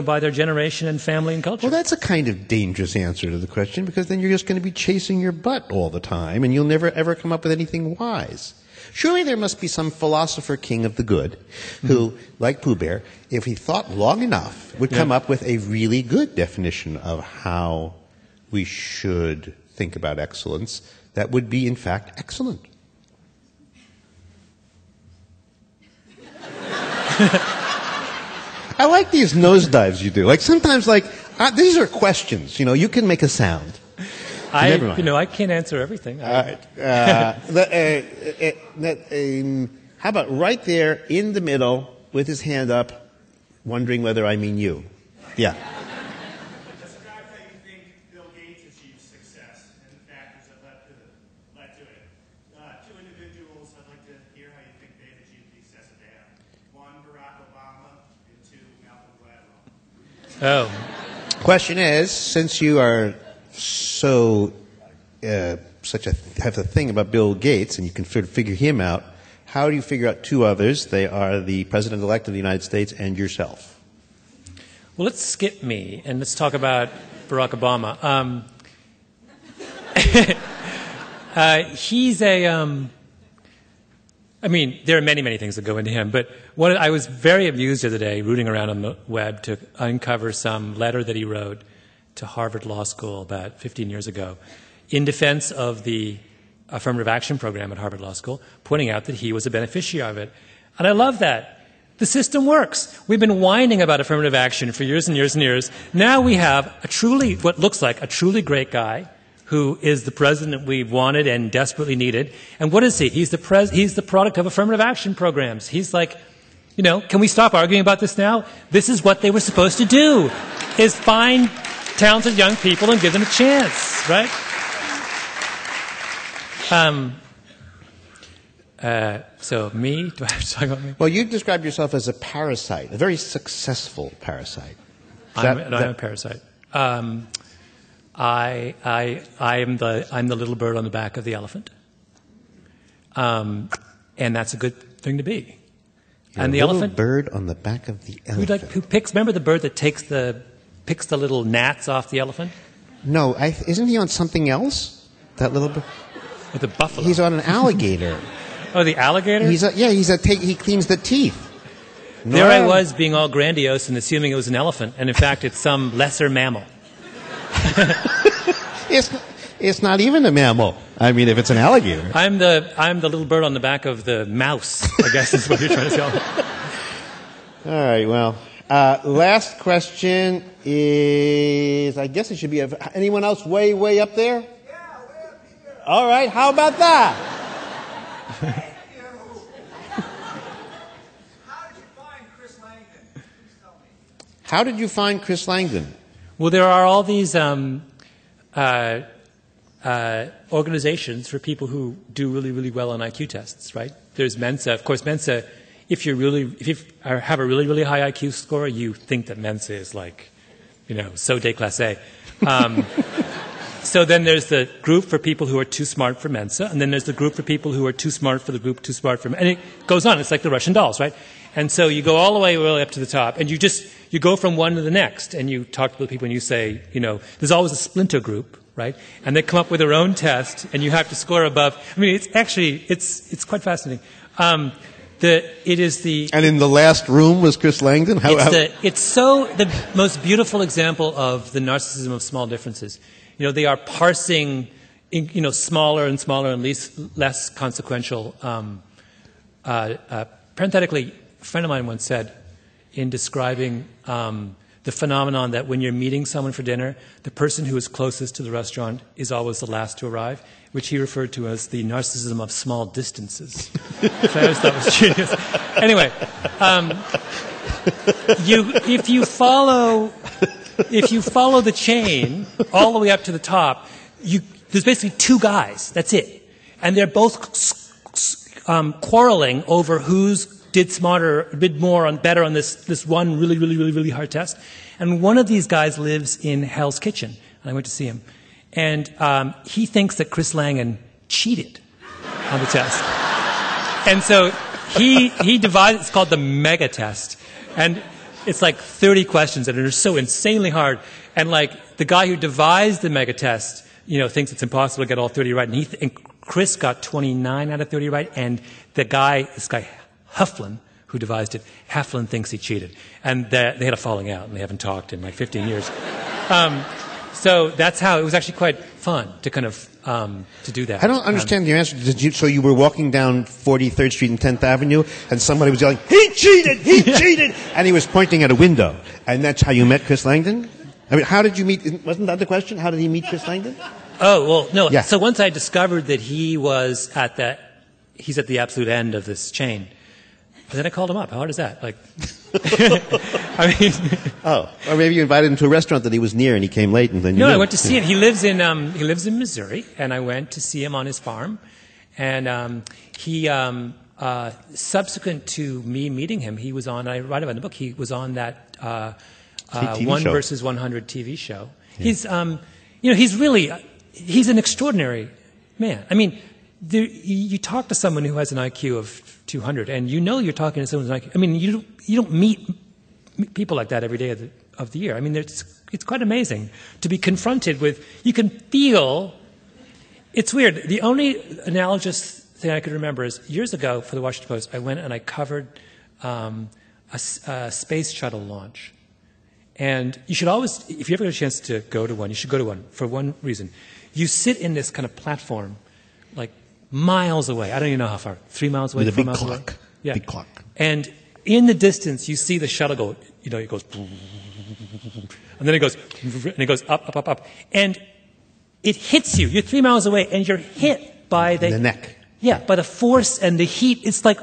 by their generation and family and culture. Well, that's a kind of dangerous answer to the question, because then you're just going to be chasing your butt all the time, and you'll never ever come up with anything wise. Surely there must be some philosopher king of the good who, like Pooh Bear, if he thought long enough, would come up with a really good definition of how we should think about excellence that would be, in fact, excellent. I like these nosedives you do. Like sometimes, these are questions. You can make a sound. Never mind. I can't answer everything. How about right there in the middle with his hand up, wondering whether I mean you? Yeah. Describe how you think Bill Gates achieved success and the factors that led to it. 2 individuals, I'd like to hear how you think they've achieved the success that they have. 1, Barack Obama, and 2, Malcolm Gladwell. Oh. Question is, since you are so have a thing about Bill Gates, and you can figure him out, how do you figure out 2 others? They are the President-elect of the United States and yourself. Well, let's skip me and let's talk about Barack Obama. He's there are many, many things that go into him, but I was very amused the other day rooting around on the web to uncover some letter that he wrote to Harvard Law School about 15 years ago in defense of the affirmative action program at Harvard Law School, pointing out that he was a beneficiary of it. And I love that. The system works. We've been whining about affirmative action for years and years and years. Now we have what looks like a truly great guy who is the president we've wanted and desperately needed. And what is he? He's the product of affirmative action programs. He's like, can we stop arguing about this now? This is what they were supposed to do, is find talented young people and give them a chance, right? So me? Do I have to talk about me? Well, you describe yourself as a parasite, a very successful parasite. I'm a parasite. I'm the little bird on the back of the elephant, and that's a good thing to be. You're and the little elephant bird on the back of the elephant. Who picks? Remember the bird that picks the little gnats off the elephant? No, isn't he on something else? That little bird. With the buffalo. He's on an alligator. Oh, the alligator? He cleans the teeth. There I was being all grandiose and assuming it was an elephant, and in fact it's some lesser mammal. It's not even a mammal. I mean, if it's an alligator. I'm the little bird on the back of the mouse, I guess is what you're trying to tell me. All right, well, last question is, I guess it should be, anyone else way, way up there? Yeah, way up here. All right, how about that? Thank you. How did you find Chris Langdon? Please tell me. How did you find Chris Langdon? Well, there are all these organizations for people who do really, really well on IQ tests, right? There's Mensa. Of course, Mensa, if you have a really, really high IQ score, you think that Mensa is like, so déclassé. So then there's the group for people who are too smart for Mensa, and then there's the group for people who are too smart for the group too smart for, and it goes on. It's like the Russian dolls, right? And so you go all the way really up to the top, and you go from one to the next, and you talk to the people and you say, there's always a splinter group, right? And they come up with their own test, and you have to score above. I mean, it's quite fascinating. And in the last room was Chris Langdon? It's the most beautiful example of the narcissism of small differences. They are parsing, smaller and smaller and less consequential. Parenthetically, a friend of mine once said, in describing the phenomenon that when you're meeting someone for dinner, the person who is closest to the restaurant is always the last to arrive, which he referred to as the narcissism of small distances. Which I always thought was genius. Anyway, if you follow the chain all the way up to the top, there's basically two guys. That's it, and they're both quarreling over who's did smarter, a bit more, better on this one really, really, really, really hard test. And one of these guys lives in Hell's Kitchen, and I went to see him, and he thinks that Chris Langdon cheated on the test, and so he divides. It's called the mega test, and it's like 30 questions, and they're so insanely hard. And like the guy who devised the mega test, thinks it's impossible to get all 30 right, and Chris got 29 out of 30 right, and this guy Hufflin, who devised it, Heflin thinks he cheated. And they had a falling out, and they haven't talked in like 15 years. So that's how, it was actually quite fun to kind of, to do that. I don't understand your answer. So you were walking down 43rd Street and 10th Avenue, and somebody was yelling, "He cheated! He cheated!" And he was pointing at a window. And that's how you met Chris Langdon? I mean, how did you meet, wasn't that the question? How did he meet Chris Langdon? Oh, well, no. Yeah. So once I discovered that he's at the absolute end of this chain, but then I called him up. How hard is that? Like, I mean. Oh, or maybe you invited him to a restaurant that he was near and he came late and then you No, knew. I went to see him. He lives in Missouri, and I went to see him on his farm. And he, subsequent to me meeting him, he was on, I write about in the book, he was on that 1 show. versus 100 TV show. Yeah. He's an extraordinary man. I mean, you talk to someone who has an IQ of 200, and you're talking to someone who's IQ. I mean, you don't meet people like that every day of the year. I mean, it's quite amazing to be confronted with. You can feel. It's weird. The only analogous thing I could remember is years ago for the Washington Post, I went and I covered a space shuttle launch. And you should always, if you ever get a chance to go to one, you should go to one for one reason. You sit in this kind of platform, like miles away. I don't even know how far. 3 miles away, with a 4 big miles clock. away. Yeah. Big clock. And in the distance, you see the shuttle go. It goes, and then it goes, and it goes up, up, up, up, and it hits you. You're 3 miles away, and you're hit by the neck. Yeah, by the force and the heat. It's like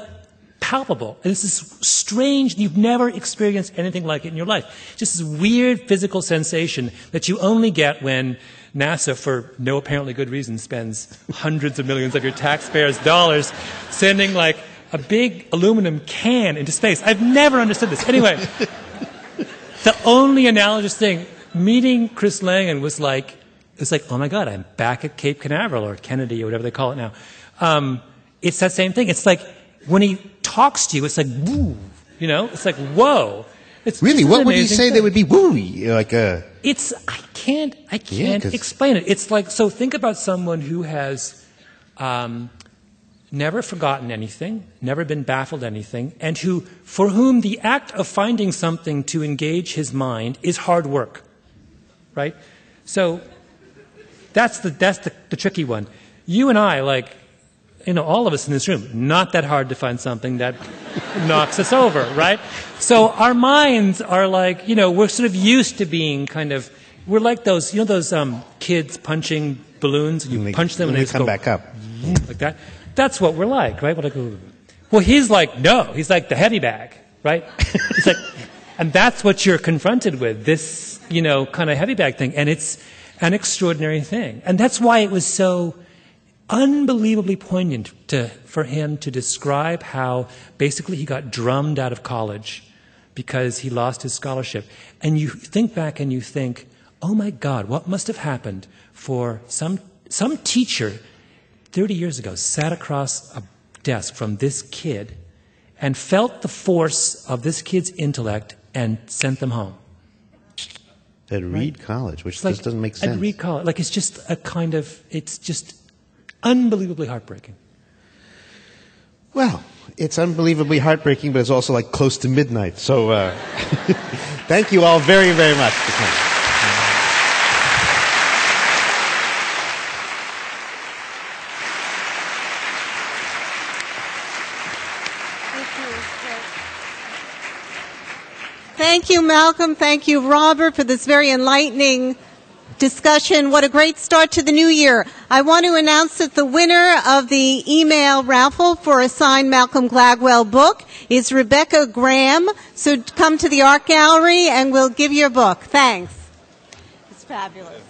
palpable. And it's this strange. You've never experienced anything like it in your life. Just this weird physical sensation that you only get when NASA, for no apparently good reason, spends hundreds of millions of your taxpayers' dollars sending like a big aluminum can into space. I've never understood this. Anyway, the only analogous thing, meeting Chris Langdon was like, it's like, oh my God, I'm back at Cape Canaveral or Kennedy or whatever they call it now. It's that same thing. It's like when he talks to you, it's like, woo, it's like, whoa. It's really? What would you say thing. they would be wooey? Like a... It's, I can't explain it. It's like, so think about someone who has never forgotten anything, never been baffled anything, and for whom the act of finding something to engage his mind is hard work, right? So That's the tricky one. You and I, like, all of us in this room, not that hard to find something that knocks us over, right? So our minds are like, we're sort of used to being we're like those, those kids punching balloons, and you punch them and they just come go back up. like that. That's what we're like, right? We're like, well, he's like, no, he's like the heavy bag, right? He's like, and that's what you're confronted with, this, kind of heavy bag thing, and it's an extraordinary thing. And that's why it was so unbelievably poignant for him to describe how basically he got drummed out of college because he lost his scholarship. And you think back and you think, oh my God, what must have happened for some teacher 30 years ago sat across a desk from this kid and felt the force of this kid's intellect and sent them home. At Reed College, which just doesn't make sense. At Reed College. Like, it's just it's just unbelievably heartbreaking. Well, it's unbelievably heartbreaking, but it's also like close to midnight. So thank you all very, very much for coming. Thank you, Malcolm. Thank you, Robert, for this very enlightening discussion. What a great start to the new year. I want to announce that the winner of the email raffle for a signed Malcolm Gladwell book is Rebecca Graham. So come to the art gallery and we'll give you a book. Thanks. It's fabulous.